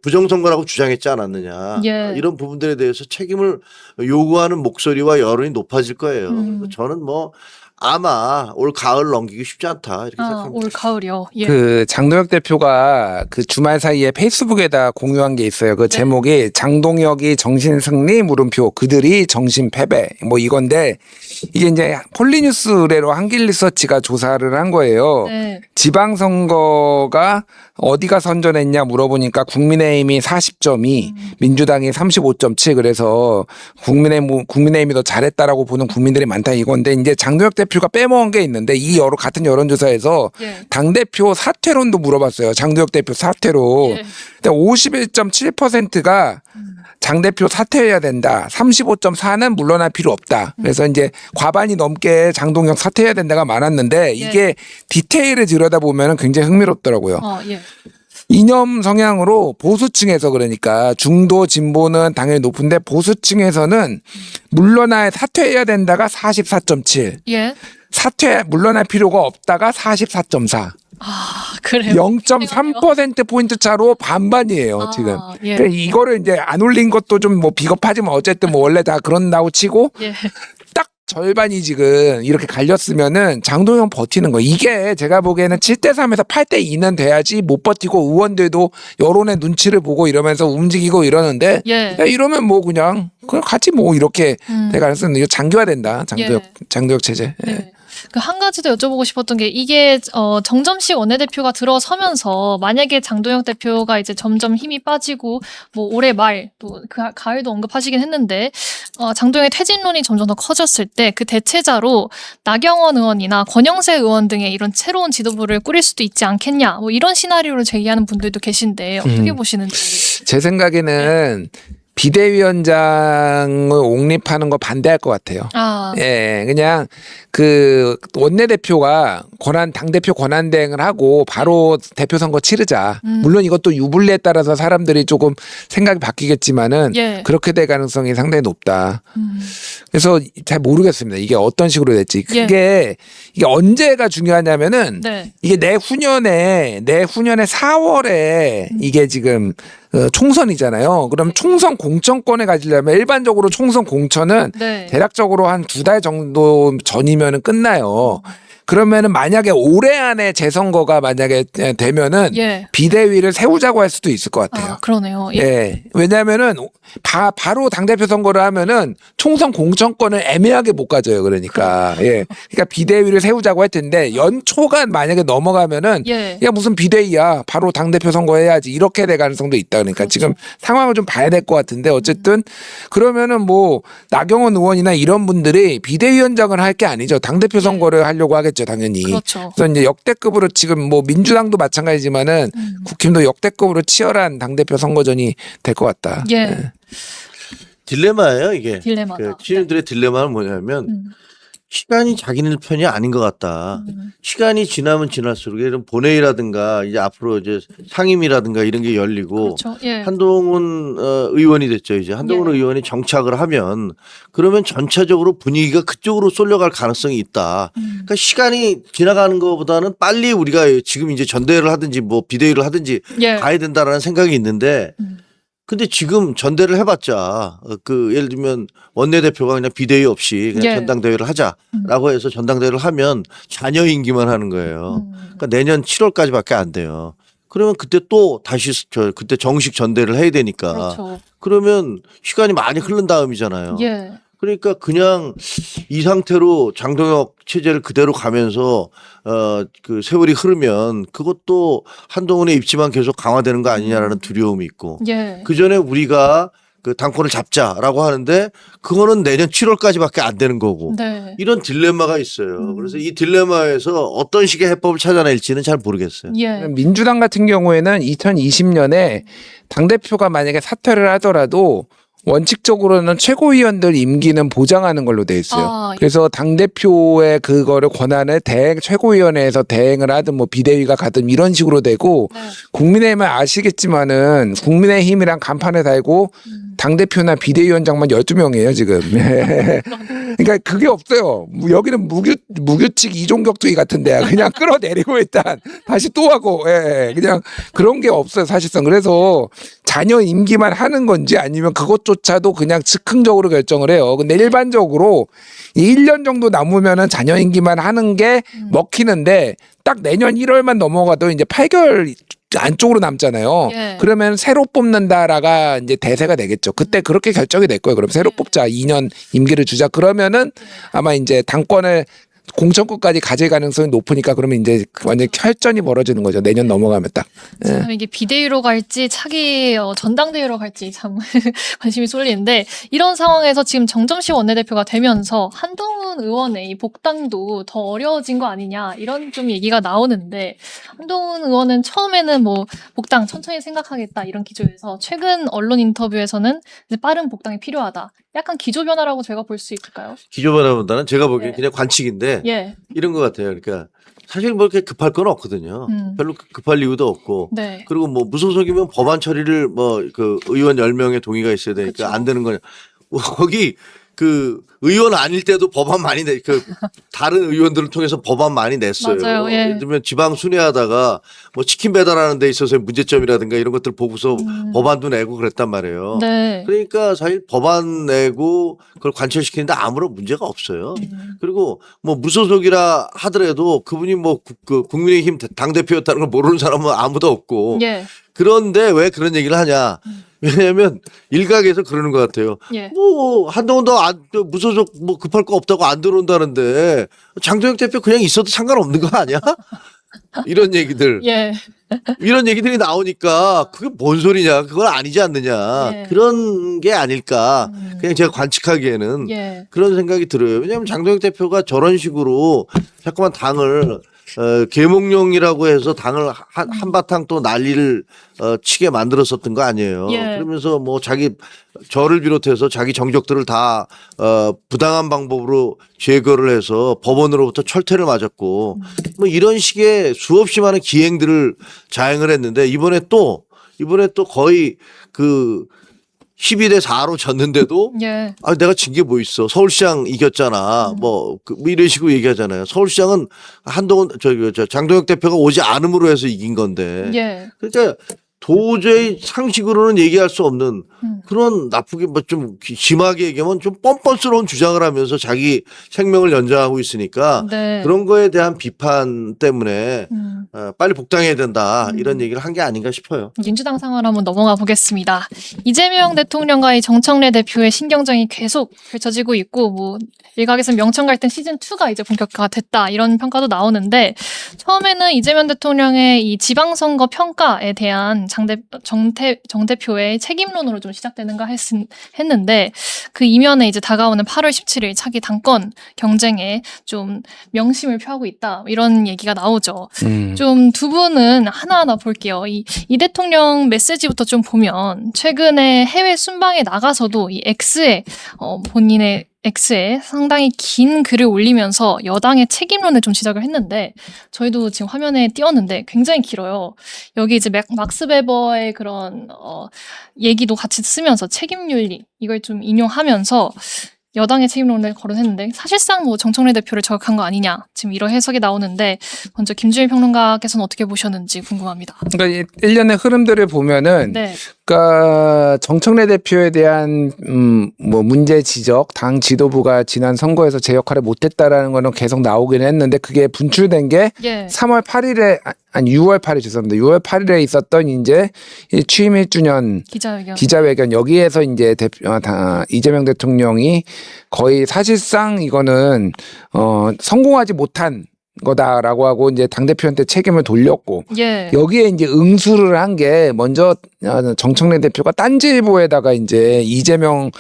부정선거라고 주장했지 않았느냐. 예. 이런 부분들에 대해서 책임을 요구하는 목소리와 여론이 높아질 거예요. 저는 뭐 아마 올 가을 넘기기 쉽지 않다 이렇게 생각합니다. 올 가을이요. 예. 그 장동혁 대표가 그 주말 사이에 페이스북에다 공유한 게 있어요. 그 제목이 장동혁이 정신 승리 물음표 그들이 정신 패배 뭐 이건데 이게 이제 폴리뉴스 의뢰로 한길리서치가 조사를 한 거예요. 네. 지방선거가 어디가 선전했냐 물어보니까 국민의힘이 40.2, 민주당이 35.7 그래서 국민의힘이 더 잘했다라고 보는 국민들이 많다 이건데 이제 장동혁 대표가 빼먹은 게 있는데 이 같은 여론조사에서 예. 당대표 사퇴론도 물어봤어요. 장동혁 대표 사퇴로. 예. 근데 51.7%가 장 대표 사퇴해야 된다. 35.4는 물러날 필요 없다. 그래서 이제 과반이 넘게 장동혁 사퇴해야 된다가 많았는데 이게 디테일을 들여다보면 굉장히 흥미롭더라고요. 예. 이념 성향으로 보수층에서 그러니까 중도 진보는 당연히 높은데 보수층에서는 사퇴해야 된다가 44.7. 예. 물러날 필요가 없다가 44.4. 그래요. 0.3%포인트 차로 반반이에요, 지금. 예. 그러니까 이거를 이제 안 올린 것도 좀 뭐 비겁하지만 어쨌든 뭐 원래 다 그런다고 치고 예. 딱 절반이 지금 이렇게 갈렸으면은 장동영 버티는 거. 이게 제가 보기에는 7대3에서 8대2는 돼야지 못 버티고 의원들도 여론의 눈치를 보고 이러면서 움직이고 이러는데 예. 야, 이러면 뭐 그냥 같이 뭐 이렇게 될 가능성은 이거 장기화된다. 장도역 체제. 예. 네. 그 한 가지 더 여쭤보고 싶었던 게 이게 정점식 원내대표가 들어서면서 만약에 장도영 대표가 이제 점점 힘이 빠지고 뭐 올해 말 또 그 가을도 언급하시긴 했는데 장도영의 퇴진론이 점점 더 커졌을 때 그 대체자로 나경원 의원이나 권영세 의원 등의 이런 새로운 지도부를 꾸릴 수도 있지 않겠냐 뭐 이런 시나리오를 제기하는 분들도 계신데 어떻게 보시는지. 제 생각에는 비대위원장을 옹립하는 거 반대할 것 같아요. 예, 그냥 그 원내대표가 당대표 권한대행을 하고 바로 대표 선거 치르자. 물론 이것도 유불리에 따라서 사람들이 조금 생각이 바뀌겠지만은 예. 그렇게 될 가능성이 상당히 높다. 그래서 잘 모르겠습니다. 이게 어떤 식으로 될지. 이게 언제가 중요하냐면은 네. 이게 내후년에 4월에 이게 지금 총선이잖아요. 그럼 총선 공천권에 가지려면 일반적으로 총선 공천은 네. 대략적으로 한 2달 정도 전이면은 끝나요. 그러면은 만약에 올해 안에 재선거가 만약에 되면은 예. 비대위를 세우자고 할 수도 있을 것 같아요. 그러네요. 예. 예. 왜냐면은 바로 당대표 선거를 하면은 총선 공천권을 애매하게 못 가져요. 그러니까. 예. 그러니까 비대위를 세우자고 할 텐데 연초가 만약에 넘어가면은 예. 야 무슨 비대위야. 바로 당대표 선거 해야지. 이렇게 될 가능성도 있다. 그러니까 그렇죠. 지금 상황을 좀 봐야 될 것 같은데 어쨌든 그러면은 뭐 나경원 의원이나 이런 분들이 비대위원장을 할 게 아니죠. 당대표 선거를 하려고 하겠죠. 당연히. 그렇죠. 그래서 이제 역대급으로 지금 뭐 민주당도 마찬가지지만은 국힘도 역대급으로 치열한 당대표 선거전이 될 것 같다. 예. 딜레마예요 이게. 딜레마다. 그 시민들의 딜레마는 뭐냐면 시간이 자기네 편이 아닌 것 같다. 시간이 지나면 지날수록 이런 본회의라든가 이제 앞으로 이제 상임이라든가 이런 게 열리고 그렇죠. 예. 한동훈 의원이 됐죠. 이제 한동훈 예. 의원이 정착을 하면 그러면 전체적으로 분위기가 그쪽으로 쏠려갈 가능성이 있다. 그러니까 시간이 지나가는 것보다는 빨리 우리가 지금 이제 전대를 하든지 뭐 비대위를 하든지 예. 가야 된다라는 생각이 있는데 근데 지금 전대를 해봤자 그 예를 들면 원내대표가 그냥 비대위 없이 그냥 예. 전당대회를 하자라고 해서 전당대회를 하면 잔여 임기만 하는 거예요. 그러니까 내년 7월까지밖에 안 돼요. 그러면 그때 또 다시 그때 정식 전대를 해야 되니까 그렇죠. 그러면 시간이 많이 흐른 다음이잖아요. 예. 그러니까 그냥 이 상태로 장동혁 체제를 그대로 가면서 그 세월이 흐르면 그것도 한동훈의 입지만 계속 강화되는 거 아니냐라는 두려움이 있고 예. 그 전에 우리가 그 당권을 잡자라고 하는데 그거는 내년 7월까지밖에 안 되는 거고 네. 이런 딜레마가 있어요. 그래서 이 딜레마에서 어떤 식의 해법을 찾아낼지는 잘 모르겠어요. 예. 민주당 같은 경우에는 2020년에 당대표가 만약에 사퇴를 하더라도 원칙적으로는 최고위원들 임기는 보장하는 걸로 돼 있어요. 예. 그래서 당대표의 그거를 권한을 최고위원회에서 대행을 하든 뭐 비대위가 가든 이런 식으로 되고 네. 국민의힘은 아시겠지만은 국민의힘이랑 간판에 달고 당대표나 비대위원장만 12명이에요, 지금. 그러니까 그게 없어요. 여기는 무규칙 이종격투기 같은데 그냥 끌어내리고 일단 다시 또 하고 그냥 그런 게 없어요, 사실상. 그래서 자녀 임기만 하는 건지 아니면 그것조차도 그냥 즉흥적으로 결정을 해요. 근데 일반적으로 1년 정도 남으면은 자녀 임기만 하는 게 먹히는데 딱 내년 1월만 넘어가도 이제 8개월 안쪽으로 남잖아요. 예. 그러면 새로 뽑는다라가 이제 대세가 되겠죠. 그때 그렇게 결정이 될 거예요. 그럼 새로 뽑자. 2년 임기를 주자. 그러면은 아마 이제 당권을 공천권까지 가질 가능성이 높으니까 그러면 이제 완전 혈전이 벌어지는 거죠. 내년 넘어가면 딱. 참 이게 비대위로 갈지 차기 전당대회로 갈지 참 관심이 쏠리는데 이런 상황에서 지금 정점식 원내대표가 되면서 한동훈 의원의 이 복당도 더 어려워진 거 아니냐 이런 좀 얘기가 나오는데 한동훈 의원은 처음에는 뭐 복당 천천히 생각하겠다 이런 기조에서 최근 언론 인터뷰에서는 이제 빠른 복당이 필요하다. 약간 기조 변화라고 제가 볼 수 있을까요? 기조 변화보다는 제가 보기엔 예. 그냥 관측인데 예. 이런 것 같아요. 그러니까 사실 뭐 이렇게 급할 건 없거든요. 별로 급할 이유도 없고. 네. 그리고 뭐 무소속이면 법안 처리를 뭐 그 의원 10명의 동의가 있어야 되니까 그쵸. 안 되는 거냐. 거기 그 의원 아닐 때도 법안 많이 다른 의원들을 통해서 법안 많이 냈어요. 맞아요. 예. 예를 들면 지방 순회하다가 뭐 치킨 배달하는 데 있어서의 문제점이라든가 이런 것들 보고서 법안도 내고 그랬단 말이에요. 네. 그러니까 사실 법안 내고 그걸 관철시키는데 아무런 문제가 없어요. 그리고 뭐 무소속이라 하더라도 그분이 뭐 그 국민의힘 당대표였다는 걸 모르는 사람은 아무도 없고 예. 그런데 왜 그런 얘기를 하냐. 왜냐하면 일각에서 그러는 것 같아요. 예. 뭐 한동훈 더 무소속 뭐 급할 거 없다고 안 들어온다는데 장동혁 대표 그냥 있어도 상관없는 거 아니야? 이런 얘기들. 예. 이런 얘기들이 나오니까 그게 뭔 소리냐. 그건 아니지 않느냐. 예. 그런 게 아닐까. 그냥 제가 관측하기에는 예. 그런 생각이 들어요. 왜냐하면 장동혁 대표가 저런 식으로 자꾸만 당을 계몽령이라고 해서 당을 한바탕 또 난리를 치게 만들었었던 거 아니에요. 예. 그러면서 뭐 저를 비롯해서 자기 정적들을 다 부당한 방법으로 제거를 해서 법원으로부터 철퇴를 맞았고 뭐 이런 식의 수없이 많은 기행들을 자행을 했는데 이번에 또 거의 그 12대 4로 졌는데도 예. 아 내가 진 게 뭐 있어 서울시장 이겼잖아 뭐 이런 식으로 얘기하잖아요. 서울시장은 한동훈 장동혁 대표가 오지 않음으로 해서 이긴 건데 예. 그러니까 도저히 상식으로는 얘기할 수 없는 그런 나쁘게 뭐 좀 심하게 얘기하면 좀 뻔뻔스러운 주장을 하면서 자기 생명을 연장하고 있으니까 네. 그런 거에 대한 비판 때문에 빨리 복당해야 된다 이런 얘기를 한 게 아닌가 싶어요. 민주당 상황 한번 넘어가 보겠습니다. 이재명 대통령과 이 정청래 대표의 신경전이 계속 펼쳐지고 있고 뭐 일각에서는 명청 갈등 시즌 2가 이제 본격화가 됐다 이런 평가도 나오는데 처음에는 이재명 대통령의 이 지방선거 평가에 대한 정 대표의 책임론으로 좀 시작되는가 했는데 그 이면에 이제 다가오는 8월 17일 차기 당권 경쟁에 좀 명심을 표하고 있다 이런 얘기가 나오죠. 좀 두 분은 하나하나 볼게요. 이 대통령 메시지부터 좀 보면 최근에 해외 순방에 나가서도 이 본인의 X에 상당히 긴 글을 올리면서 여당의 책임론을 좀 지적을 했는데 저희도 지금 화면에 띄웠는데 굉장히 길어요. 여기 이제 막스 베버의 그런 얘기도 같이 쓰면서 책임윤리 이걸 좀 인용하면서 여당의 책임론을 거론했는데 사실상 뭐 정청래 대표를 저격한 거 아니냐 지금 이런 해석이 나오는데 먼저 김주일 평론가께서는 어떻게 보셨는지 궁금합니다. 그러니까 일련의 흐름들을 보면은 네. 그러니까 정청래 대표에 대한 뭐 문제 지적, 당 지도부가 지난 선거에서 제 역할을 못했다라는 거는 계속 나오긴 했는데 그게 분출된 게 예. 3월 8일에 아니 6월 8일 죄송합니다. 6월 8일에 있었던 이제 이 취임 1주년 기자회견 여기에서 이제 이재명 대통령이 거의 사실상 이거는 성공하지 못한 거다라고 하고 이제 당대표한테 책임을 돌렸고 예. 여기에 이제 응수를 한 게 먼저 정청래 대표가 딴지일보에다가 이제 이재명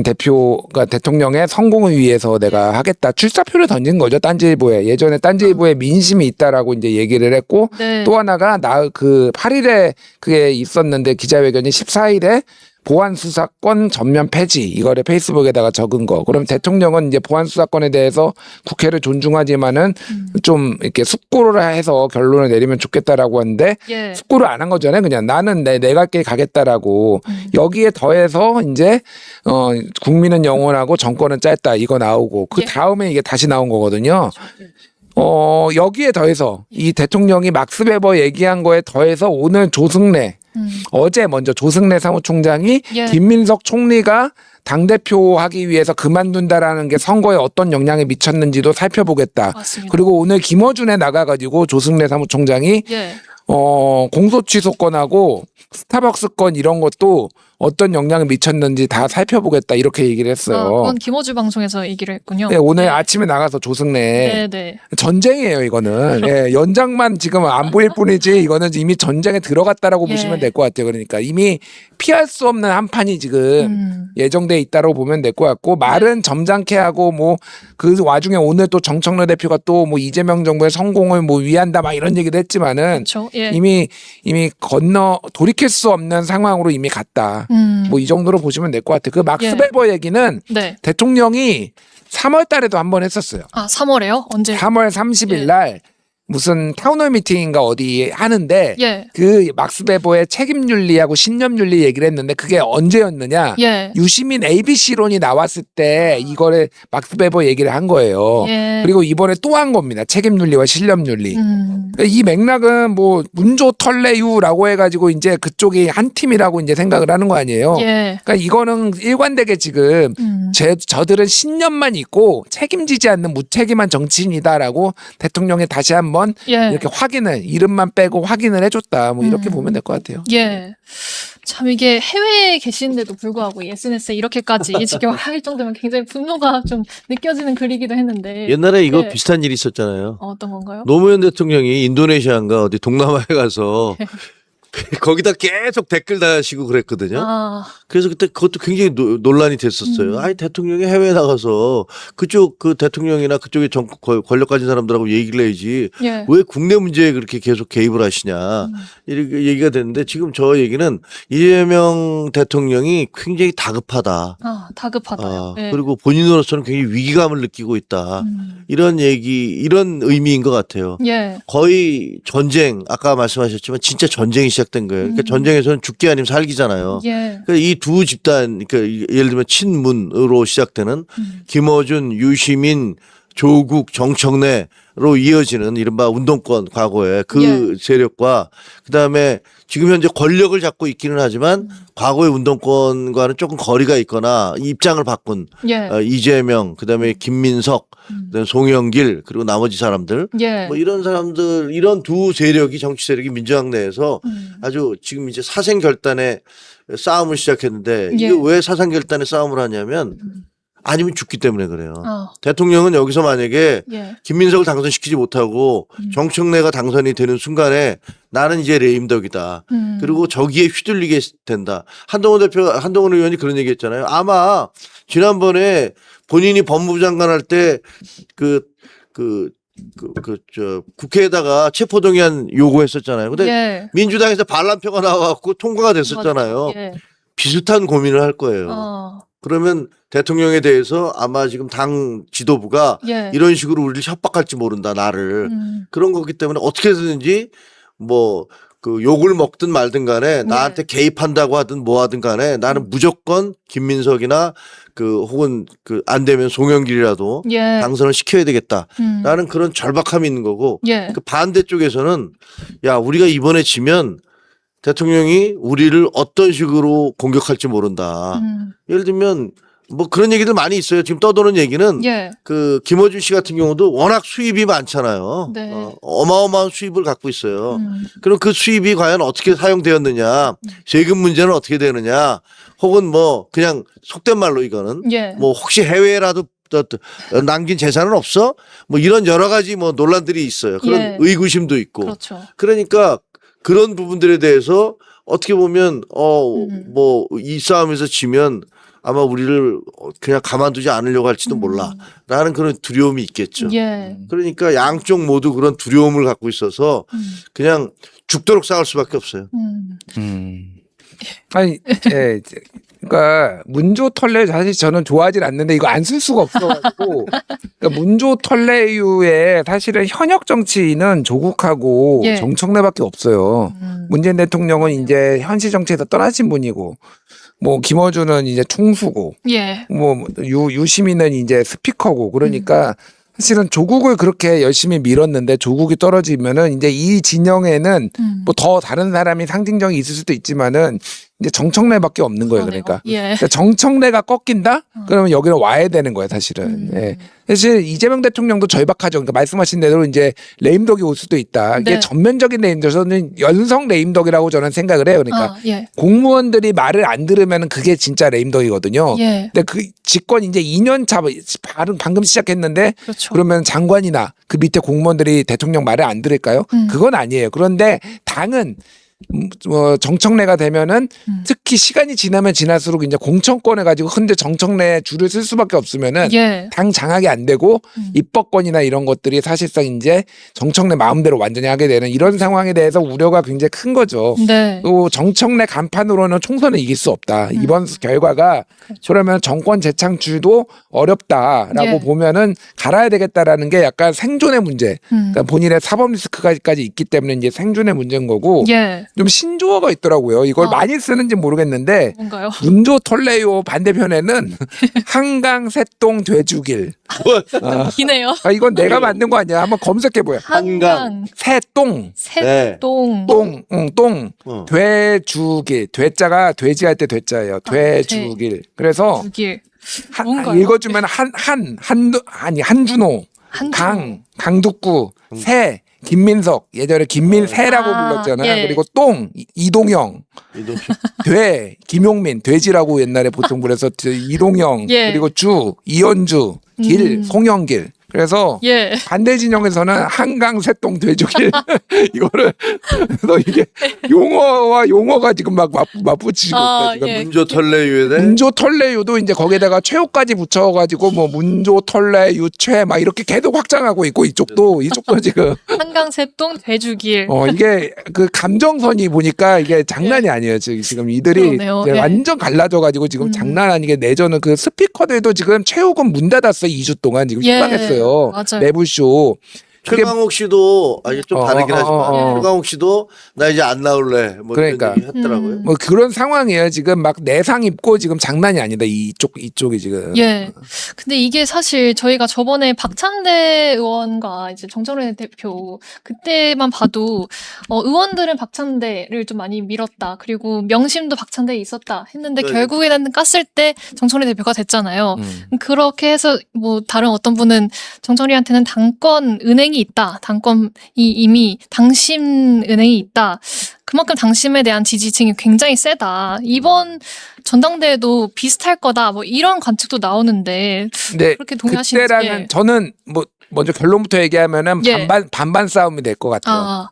대표가 대통령의 성공을 위해서 내가 하겠다 출사표를 던진 거죠. 딴지일보에 예전에 딴지일보에 민심이 있다라고 이제 얘기를 했고 네. 또 하나가 그 8일에 그게 있었는데 기자회견이 14일에 보안 수사권 전면 폐지 이거를 페이스북에다가 적은 거. 그럼 대통령은 이제 보안 수사권에 대해서 국회를 존중하지만은 좀 이렇게 숙고를 해서 결론을 내리면 좋겠다라고 하는데 예. 숙고를 안 한 거잖아요. 그냥 나는 내 갈 길 가겠다라고 여기에 더해서 이제 국민은 영원하고 정권은 짧다 이거 나오고 그 다음에 이게 다시 나온 거거든요. 여기에 더해서 이 대통령이 막스 베버 얘기한 거에 더해서 오늘 조승래 어제 먼저 조승래 사무총장이 예. 김민석 총리가 당대표 하기 위해서 그만둔다라는 게 선거에 어떤 영향을 미쳤는지도 살펴보겠다. 맞습니다. 그리고 오늘 김어준에 나가가지고 조승래 사무총장이 예. 공소 취소권하고 스타벅스 건 이런 것도 어떤 영향을 미쳤는지 다 살펴보겠다 이렇게 얘기를 했어요. 그건 김어주 방송에서 얘기를 했군요. 네, 오늘 아침에 나가서 조승래 네. 전쟁이에요 이거는. 예, 연장만 지금 안 보일 뿐이지 이거는 이미 전쟁에 들어갔다라고 예. 보시면 될 것 같아요. 그러니까 이미 피할 수 없는 한판이 지금 예정돼 있다고 보면 될 것 같고 말은 점잖게 하고 뭐 그 와중에 오늘 또 정청래 대표가 또 뭐 이재명 정부의 성공을 뭐 위한다 막 이런 얘기도 했지만은 그렇죠. 예. 이미 돌이킬 수 없는 상황으로 이미 갔다. 뭐 이 정도로 보시면 될 것 같아요. 그 막스 베버 얘기는 네. 대통령이 3월 달에도 한 번 했었어요. 아 3월에요? 언제? 3월 30일 날 무슨 타운홀 미팅인가 어디 하는데 예. 그 막스 베버의 책임 윤리하고 신념 윤리 얘기를 했는데 그게 언제였느냐? 예. 유시민 ABC론이 나왔을 때 이거를 막스 베버 얘기를 한 거예요. 예. 그리고 이번에 또 한 겁니다. 책임 윤리와 신념 윤리. 이 맥락은 뭐 문조 털레유라고 해가지고 이제 그쪽이 한 팀이라고 이제 생각을 하는 거 아니에요. 예. 그러니까 이거는 일관되게 지금 저들은 신념만 있고 책임지지 않는 무책임한 정치인이다라고 대통령이 다시 한번 예. 이렇게 확인을 이름만 빼고 확인을 해줬다. 뭐 이렇게 보면 될 것 같아요. 예. 참 이게 해외에 계시는데도 불구하고 SNS에 이렇게까지 지켜할 정도면 굉장히 분노가 좀 느껴지는 글이기도 했는데. 옛날에 이거 예. 비슷한 일이 있었잖아요. 어떤 건가요? 노무현 대통령이 인도네시아인가 어디 동남아에 가서 거기다 계속 댓글 다시고 그랬거든요. 아, 그래서 그때 그것도 굉장히 논란이 됐었어요. 아니 대통령이 해외에 나가서 그쪽 그 대통령이나 그쪽에 권력 가진 사람들하고 얘기를 해야지 예. 왜 국내 문제에 그렇게 계속 개입을 하시냐 이렇게 얘기가 됐는데 지금 저 얘기는 이재명 대통령이 굉장히 다급하다. 아, 다급하다요. 예. 그리고 본인으로서는 굉장히 위기감을 느끼고 있다. 이런 얘기, 이런 의미인 것 같아요. 예. 거의 전쟁, 아까 말씀하셨지만 진짜 전쟁이 시작된 거예요. 그러니까 전쟁에서는 죽기 아니면 살기잖아요. 예. 그러니까 이 두 집단, 그러니까 예를 들면 친문으로 시작되는 김어준, 유시민, 조국, 정청래로 이어지는 이른바 운동권 과거에 그 예. 세력과 그다음에 지금 현재 권력을 잡고 있기는 하지만 과거의 운동권과는 조금 거리가 있거나 입장을 바꾼 예. 이재명, 그다음에 김민석, 그다음에 송영길 그리고 나머지 사람들 예. 뭐 이런 사람들 이런 두 세력이 정치 세력이 민주당 내에서 아주 지금 이제 사생결단의 싸움을 시작했는데 예. 이게 왜 사생결단의 싸움을 하냐면 아니면 죽기 때문에 그래요. 아, 대통령은 여기서 만약에 예. 김민석을 당선시키지 못하고 정청래가 당선이 되는 순간에 나는 이제 레임덕이다. 그리고 저기에 휘둘리게 된다. 한동훈 의원이 그런 얘기 했잖아요. 아마 지난번에 본인이 법무부 장관 할 때 국회에다가 체포동의안 요구했었잖아요. 근데 예. 민주당에서 반란표가 나와갖고 통과가 됐었잖아요. 예. 비슷한 고민을 할 거예요. 아, 그러면 대통령에 대해서 아마 지금 당 지도부가 예. 이런 식으로 우리를 협박할지 모른다, 나를. 그런 거기 때문에 어떻게든지 뭐 그 욕을 먹든 말든 간에 나한테 개입한다고 하든 뭐 하든 간에 나는 무조건 김민석이나 그 혹은 그 안 되면 송영길이라도 예. 당선을 시켜야 되겠다. 라는 그런 절박함이 있는 거고 예. 그 반대쪽에서는 야, 우리가 이번에 지면 대통령이 우리를 어떤 식으로 공격할지 모른다. 예를 들면 뭐 그런 얘기들 많이 있어요. 지금 떠도는 얘기는 예. 그 김어준 씨 같은 경우도 워낙 수입이 많잖아요. 네. 어마어마한 수입을 갖고 있어요. 그럼 그 수입이 과연 어떻게 사용되었느냐, 세금 문제는 어떻게 되느냐, 혹은 뭐 그냥 속된 말로 이거는 예. 뭐 혹시 해외라도 남긴 재산은 없어? 뭐 이런 여러 가지 뭐 논란들이 있어요. 그런 예. 의구심도 있고. 그렇죠. 그러니까 그런 부분들에 대해서 어떻게 보면 뭐 이 싸움에서 지면 아마 우리를 그냥 가만두지 않으려고 할지도 몰라라는 그런 두려움이 있겠죠. 예. 그러니까 양쪽 모두 그런 두려움을 갖고 있어서 그냥 죽도록 싸울 수밖에 없어요. 아니, 예. 그러니까 문조 털레 사실 저는 좋아하진 않는데 이거 안 쓸 수가 없어가지고 그러니까 문조 털레유의 사실은 현역 정치인은 조국하고 예. 정청래밖에 없어요. 문재인 대통령은 이제 현실 정치에서 떠나신 분이고 뭐 김어준은 이제 총수고 예. 뭐 유시민은 이제 스피커고 그러니까 사실은 조국을 그렇게 열심히 밀었는데 조국이 떨어지면은 이제 이 진영에는 뭐 더 다른 사람이 상징적이 있을 수도 있지만은 이제 정청래밖에 없는 거예요. 그러네요. 그러니까 예. 그러니까 정청래가 꺾인다? 그러면 여기는 와야 되는 거예요, 사실은. 예. 사실 이재명 대통령도 절박하죠. 그러니까 말씀하신 대로 이제 레임덕이 올 수도 있다. 이게 네. 전면적인 레임덕은 연성 레임덕이라고 저는 생각을 해요. 그러니까 아, 예. 공무원들이 말을 안 들으면 그게 진짜 레임덕이거든요. 예. 근데 그 집권 이제 2년 차 방금 시작했는데 그렇죠. 그러면 장관이나 그 밑에 공무원들이 대통령 말을 안 들을까요? 그건 아니에요. 그런데 당은 정청래가 되면은 특히 시간이 지나면 지날수록 이제 공천권을 가지고 근데 정청래 줄을 쓸 수밖에 없으면은 예. 당 장악이 안 되고 입법권이나 이런 것들이 사실상 이제 정청래 마음대로 완전히 하게 되는 이런 상황에 대해서 우려가 굉장히 큰 거죠. 네. 또 정청래 간판으로는 총선을 이길 수 없다. 이번 결과가 그러면 정권 재창출도 어렵다라고 예. 보면은 갈아야 되겠다라는 게 약간 생존의 문제. 그러니까 본인의 사법 리스크까지 있기 때문에 이제 생존의 문제인 거고 예. 좀 신조어가 있더라고요. 이걸 많이 쓰는지 모르겠는데 뭔가요? 문조 털레요 반대편에는 한강 새똥 돼주길. 기네요. 이건 내가 만든 거 아니야. 한번 검색해 보여. 한강. 새똥. 새똥. 똥, 똥, 어. 돼주길, 돼자가 돼지 할 때 돼자예요. 돼주길. 그래서 주길. 한, 뭔가요? 읽어주면 한준호, 한준호. 강두구, 새, 김민석, 예전에 김민새라고 아, 불렀잖아요. 예. 그리고 똥, 이동형, 돼, 김용민, 돼지라고 옛날에 보통 불러서 이동형, 예. 그리고 주, 이현주, 길, 송영길. 그래서 예. 반대 진영에서는 한강 새똥 돼지길 이거를 그래서 이게 용어와 용어가 지금 막 맞붙이고 있다 지금. 예. 문조 털레유에 문조 털레유도 이제 거기에다가 최후까지 붙여가지고 뭐 문조 털레 유최 막 이렇게 계속 확장하고 있고 이쪽도 지금 한강 새똥 돼주길. 이게 그 감정선이 보니까 이게 장난이 아니에요 지금 이들이 그러네요. 이제 예. 완전 갈라져가지고 지금 장난 아니게 내전은 그 스피커들도 지금 최욱은 문 닫았어요 2주 동안 지금 예. 휴방했어요 맞아요. 매부쇼. 그게 최강욱 씨도 이게 좀 다르긴 하지만 최강욱 씨도 나 이제 안 나올래 뭐 그러니까. 그런 얘기 했더라고요. 뭐 그런 상황이에요. 지금 막 내상 입고 지금 장난이 아니다. 이쪽이 지금. 예. 근데 이게 사실 저희가 저번에 박찬대 의원과 이제 정청래 대표 그때만 봐도 의원들은 박찬대를 좀 많이 밀었다. 그리고 명심도 박찬대에 있었다 했는데 네. 결국에는 깠을 때 정청래 대표가 됐잖아요. 음. 그렇게 해서 뭐 다른 어떤 분은 정청래한테는 당권 은행이 있다. 당권이 이미 당심 은행이 있다. 그만큼 당심에 대한 지지층이 굉장히 세다. 이번 전당대회도 비슷할 거다. 뭐 이런 관측도 나오는데 근데 그렇게 동의하시는지. 그때랑은 저는 뭐 먼저 결론부터 얘기하면은 예. 반반 싸움이 될 것 같아요. 아,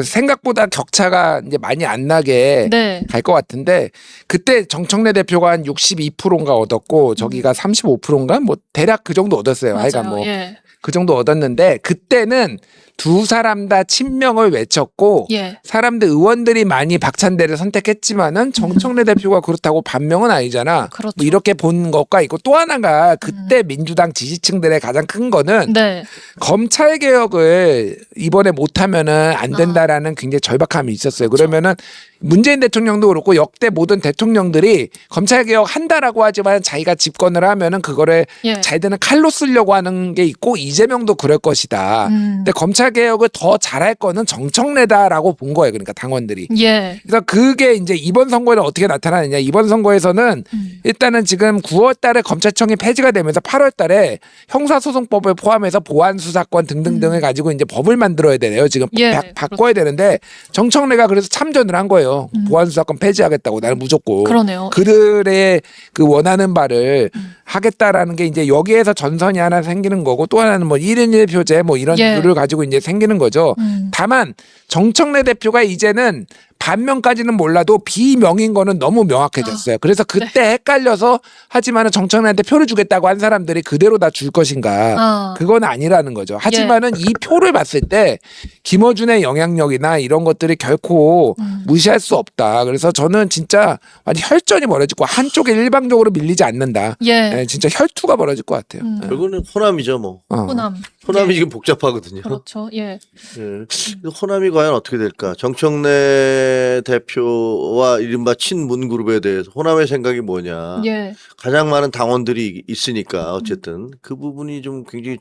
생각보다 격차가 이제 많이 안 나게 네. 갈 것 같은데 그때 정청래 대표가 한 62%인가 얻었고 저기가 35%인가 뭐 대략 그 정도 얻었어요. 하여간 맞아요. 뭐 예. 그 정도 얻었는데 그때는 두 사람 다 친명을 외쳤고 예. 사람들 의원들이 많이 박찬대를 선택했지만은 정청래 대표가 그렇다고 반명은 아니잖아. 그렇죠. 뭐 이렇게 본 것과 있고 또 하나가 그때 민주당 지지층들의 가장 큰 거는 네. 검찰 개혁을 이번에 못하면은 안 된다라는 굉장히 절박함이 있었어요. 그러면은 문재인 대통령도 그렇고 역대 모든 대통령들이 검찰 개혁 한다라고 하지만 자기가 집권을 하면은 그거를 예. 잘 되는 칼로 쓰려고 하는 게 있고 이재명도 그럴 것이다. 근데 검찰 개혁을 더 잘할 거는 정청래다라고 본 거예요. 그러니까 당원들이. 예. 그래서 그게 이제 이번 선거에는 어떻게 나타나느냐. 이번 선거에서는 일단은 지금 9월 달에 검찰청이 폐지가 되면서 8월 달에 형사소송법을 포함해서 보안수사권 등등등을 가지고 이제 법을 만들어야 되네요. 지금 예, 바꿔야 되는데 정청래가 그래서 참전을 한 거예요. 보안수사권 폐지하겠다고 나는 무조건. 그러네요. 그들의 그 원하는 바를 하겠다라는 게 이제 여기에서 전선이 하나 생기는 거고 또 하나는 뭐 1인 1표제 뭐 이런 예. 룰을 가지고 이제 생기는 거죠. 다만 정청래 대표가 이제는 반명까지는 몰라도 비명인 거는 너무 명확해졌어요. 그래서 그때 헷갈려서 하지만은 정청래한테 표를 주겠다고 한 사람들이 그대로 다 줄 것인가. 그건 아니라는 거죠. 하지만은 이 표를 봤을 때 김어준의 영향력이나 이런 것들이 결코 무시할 수 없다. 그래서 저는 진짜 완전 혈전이 벌어지고 한쪽에 일방적으로 밀리지 않는다. 예. 네, 진짜 혈투가 벌어질 것 같아요. 결국은 호남이죠 뭐. 호남. 호남이 지금 복잡하거든요. 그렇죠. 예. 예. 호남이 과연 어떻게 될까? 정청래 대표와 이른바 친문그룹에 대해서 호남의 생각이 뭐냐? 예. 가장 많은 당원들이 있으니까 어쨌든 그 부분이 좀 굉장히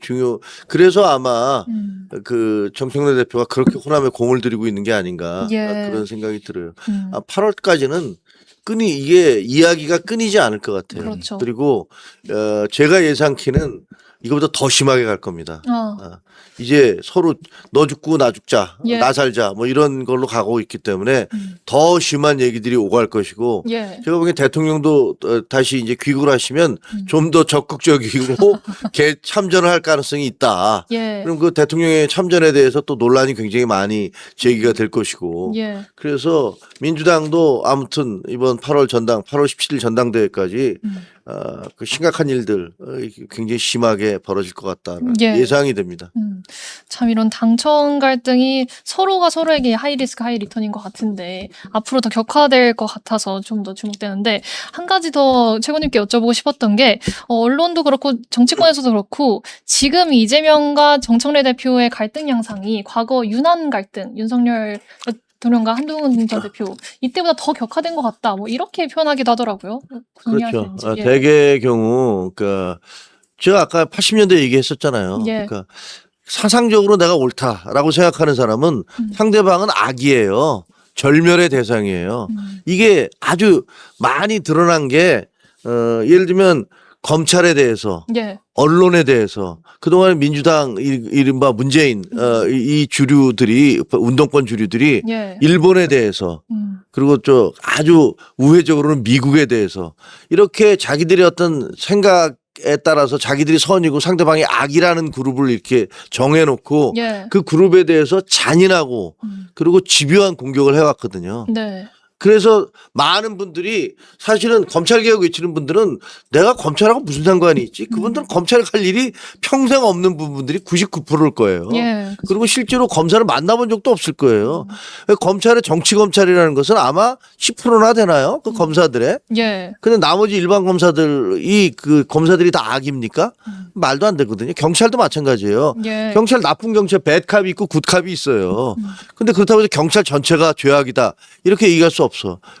그래서 아마 그 정청래 대표가 그렇게 호남에 공을 들이고 있는 게 아닌가 예. 그런 생각이 들어요. 8월까지는 이게 이야기가 끊이지 않을 것 같아요. 그렇죠. 그리고 제가 예상키는 이거보다 더 심하게 갈 겁니다. 어. 이제 서로 너 죽고 나 죽자, 예. 나 살자 뭐 이런 걸로 가고 있기 때문에 더 심한 얘기들이 오갈 것이고 예. 제가 보기엔 대통령도 다시 이제 귀국을 하시면 좀 더 적극적이고 참전을 할 가능성이 있다. 예. 그럼 그 대통령의 참전에 대해서 또 논란이 굉장히 많이 제기가 될 것이고 예. 그래서 민주당도 아무튼 이번 8월 17일 전당대회까지 그 심각한 일들 굉장히 심하게 벌어질 것 같다는 예. 예상이 됩니다. 참 이런 당청 갈등이 서로가 서로에게 하이리스크 하이리턴인 것 같은데 앞으로 더 격화될 것 같아서 좀 더 주목되는데 한 가지 더 최고님께 여쭤보고 싶었던 게 언론도 그렇고 정치권에서도 그렇고 지금 이재명과 정청래 대표의 갈등 양상이 과거 유난 갈등 윤석열 대통령과 한동훈 전 대표 이때보다 더 격화된 것 같다 뭐 이렇게 표현하기도 하더라고요. 그렇죠. 동의하시는지. 예. 대개의 경우 그러니까 제가 아까 80년대 얘기했었잖아요. 예. 그러니까 사상적으로 내가 옳다라고 생각하는 사람은 상대방은 악이에요. 절멸의 대상이에요. 이게 아주 많이 드러난 게 예를 들면 검찰에 대해서 예. 언론에 대해서 그동안 민주당 이른바 문재인 이 주류들이 운동권 주류들이 예. 일본에 대해서 그리고 저 아주 우회적으로는 미국에 대해서 이렇게 자기들의 어떤 생각에 따라서 자기들이 선이고 상대방이 악이라는 그룹을 이렇게 정해놓고 예. 그 그룹에 대해서 잔인하고 그리고 집요한 공격을 해왔거든요. 네. 그래서 많은 분들이 사실은 검찰개혁 외치는 분들은 내가 검찰하고 무슨 상관이 있지? 그분들은 검찰에 갈 일이 평생 없는 부분들이 99%일 거예요. 예. 그리고 실제로 검사를 만나본 적도 없을 거예요. 검찰의 정치검찰이라는 것은 아마 10%나 되나요? 그 검사들의. 예. 근데 나머지 일반 검사들이 그 검사들이 다 악입니까? 말도 안 되거든요. 경찰도 마찬가지예요. 예. 경찰 나쁜 경찰 배드캅이 있고 굿캅이 있어요. 근데 그렇다고 해서 경찰 전체가 죄악이다. 이렇게 얘기할 수 없어.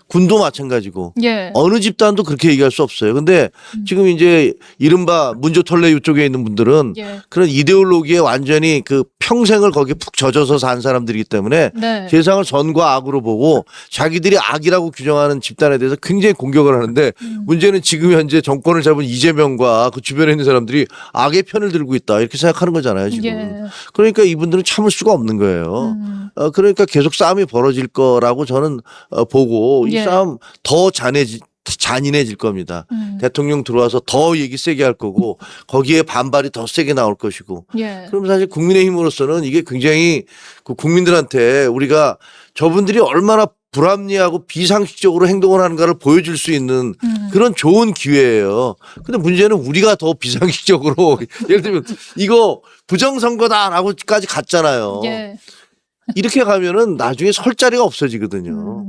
군도 마찬가지고. 예. 어느 집단도 그렇게 얘기할 수 없어요. 근데 지금 이제 이른바 문조털레 이쪽에 있는 분들은 예. 그런 이데올로기에 완전히 그 평생을 거기에 푹 젖어서 산 사람들이기 때문에 네. 세상을 선과 악으로 보고 자기들이 악이라고 규정하는 집단에 대해서 굉장히 공격을 하는데 문제는 지금 현재 정권을 잡은 이재명과 그 주변에 있는 사람들이 악의 편을 들고 있다 이렇게 생각하는 거잖아요 지금. 예. 그러니까 이분들은 참을 수가 없는 거예요. 그러니까 계속 싸움이 벌어질 거라고 저는 보고 이 예. 싸움 더 잔인해질 겁니다. 대통령 들어와서 더 얘기 세게 할 거고 거기에 반발이 더 세게 나올 것이고. 예. 그럼 사실 국민의힘으로서는 이게 굉장히 그 국민들한테 우리가 저분들이 얼마나 불합리하고 비상식적으로 행동을 하는가를 보여줄 수 있는 그런 좋은 기회예요. 근데 문제는 우리가 더 비상식적으로 예를 들면 이거 부정선거다라고까지 갔잖아요. 예. 이렇게 가면은 나중에 설 자리가 없어지거든요.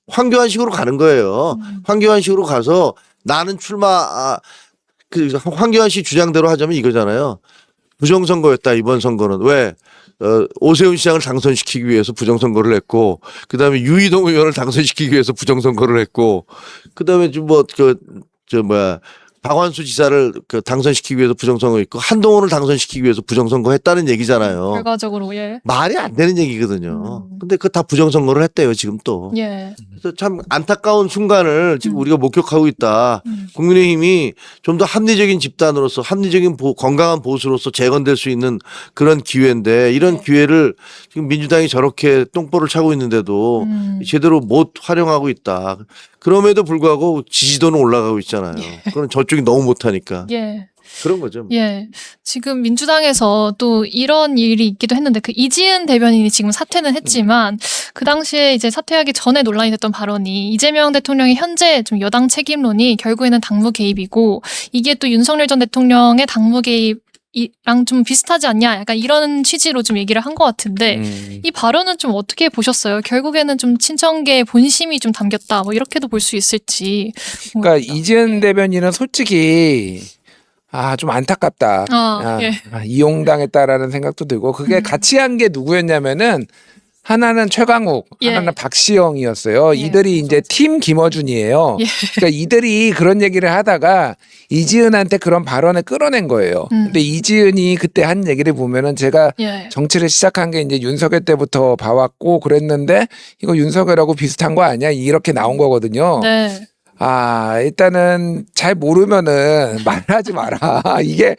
황교안식으로 가는 거예요. 황교안식으로 가서 나는 그 황교안 씨 주장대로 하자면 이거잖아요. 부정선거였다 이번 선거는. 왜? 오세훈 시장을 당선시키기 위해서 부정선거를 했고 그다음에 유이동 의원을 당선시키기 위해서 부정선거를 했고 그다음에 박완수 지사를 당선시키기 위해서 부정선거 있고 한동훈을 당선시키기 위해서 부정선거 했다는 얘기잖아요. 결과적으로 예. 말이 안 되는 얘기거든요. 근데 그거 다 부정선거를 했대요 지금 또. 예. 그래서 참 안타까운 순간을 지금 우리가 목격하고 있다. 국민의힘이 좀 더 합리적인 집단으로서 합리적인 건강한 보수로서 재건될 수 있는 그런 기회인데 이런 기회를 지금 민주당이 저렇게 똥볼을 차고 있는데도 제대로 못 활용하고 있다. 그럼에도 불구하고 지지도는 올라가고 있잖아요. 그건 저쪽이 너무 못하니까. 예. 그런 거죠. 예. 지금 민주당에서 또 이런 일이 있기도 했는데 그 이지은 대변인이 지금 사퇴는 했지만 그 당시에 이제 사퇴하기 전에 논란이 됐던 발언이 이재명 대통령의 현재 좀 여당 책임론이 결국에는 당무 개입이고 이게 또 윤석열 전 대통령의 당무 개입 이랑 좀 비슷하지 않냐 약간 이런 취지로 좀 얘기를 한 것 같은데 이 발언은 좀 어떻게 보셨어요? 결국에는 좀 친정계의 본심이 좀 담겼다 뭐 이렇게도 볼 수 있을지. 그러니까 이지은 대변인은 솔직히 좀 안타깝다. 예. 이용당했다라는 생각도 들고 그게 같이 한 게 누구였냐면은 하나는 최강욱, 예. 하나는 박시영이었어요. 예. 이들이 이제 팀 김어준이에요. 예. 그러니까 이들이 그런 얘기를 하다가 이지은한테 그런 발언을 끌어낸 거예요. 근데 이지은이 그때 한 얘기를 보면은 제가 예. 정치를 시작한 게 이제 윤석열 때부터 봐왔고 그랬는데 이거 윤석열하고 비슷한 거 아니야? 이렇게 나온 거거든요. 네. 일단은 잘 모르면은 말하지 마라. 이게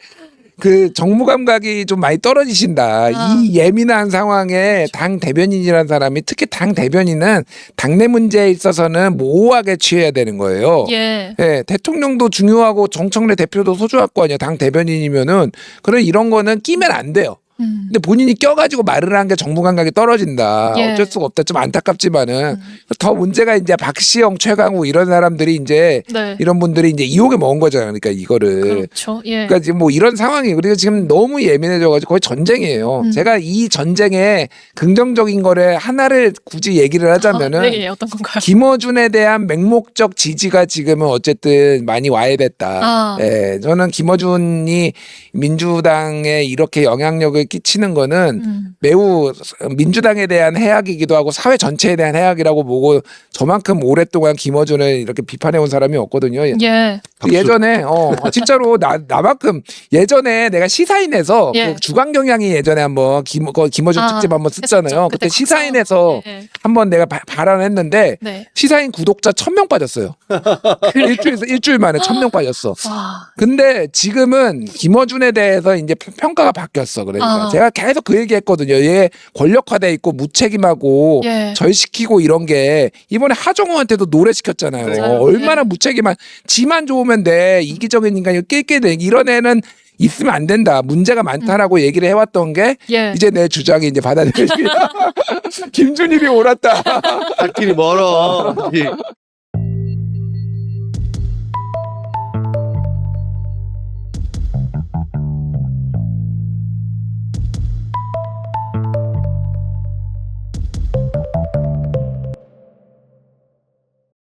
그 정무 감각이 좀 많이 떨어지신다. 이 예민한 상황에 당 대변인이라는 사람이 특히 당 대변인은 당내 문제에 있어서는 모호하게 취해야 되는 거예요. 예. 예, 대통령도 중요하고 정청래 대표도 소중할 거 아니에요. 당 대변인이면은. 그래 이런 거는 끼면 안 돼요. 근데 본인이 껴가지고 말을 한 게 정부 감각이 떨어진다. 예. 어쩔 수가 없다. 좀 안타깝지만은 더 문제가 이제 박시영, 최강욱 이런 사람들이 이제 네. 이런 분들이 이제 이혹에 먹은 거잖아요. 그러니까 이거를. 그렇죠. 예. 그러니까 지금 뭐 이런 상황이 그리고 지금 너무 예민해져가지고 거의 전쟁이에요. 제가 이 전쟁에 긍정적인 거를 하나를 굳이 얘기를 하자면은 네, 예, 어떤 건가요? 김어준에 대한 맹목적 지지가 지금은 어쨌든 많이 와야 됐다. 예, 저는 김어준이 민주당에 이렇게 영향력을 끼치는 거는 매우 민주당에 대한 해악이기도 하고 사회 전체에 대한 해악이라고 보고 저만큼 오랫동안 김어준을 이렇게 비판해온 사람이 없거든요. 예. 예전에 진짜로 나만큼 예전에 내가 시사인에서 예. 그 주간경향이 예전에 한번 김어준 특집 한번 썼잖아요. 했었죠. 그때 그때 시사인에서 예, 예. 한번 내가 발언했는데 네. 시사인 구독자 1,000명 빠졌어요. 일주일 만에 1,000명 빠졌어. 와. 근데 지금은 김어준에 대해서 이제 평가가 바뀌었어. 그러니까 제가 계속 그 얘기했거든요. 얘 권력화돼 있고 무책임하고 예. 절시키고 이런 게 이번에 하정우한테도 노래 시켰잖아요. 맞아요. 얼마나 예. 무책임한 지만 좋으면 돼. 이기적인 인간이 낄낄대 이런 애는 있으면 안 된다. 문제가 많다라고 얘기를 해왔던 게 예. 이제 내 주장이 이제 받아들여집니다. 김준일이 옳았다. 갈 길이 멀어.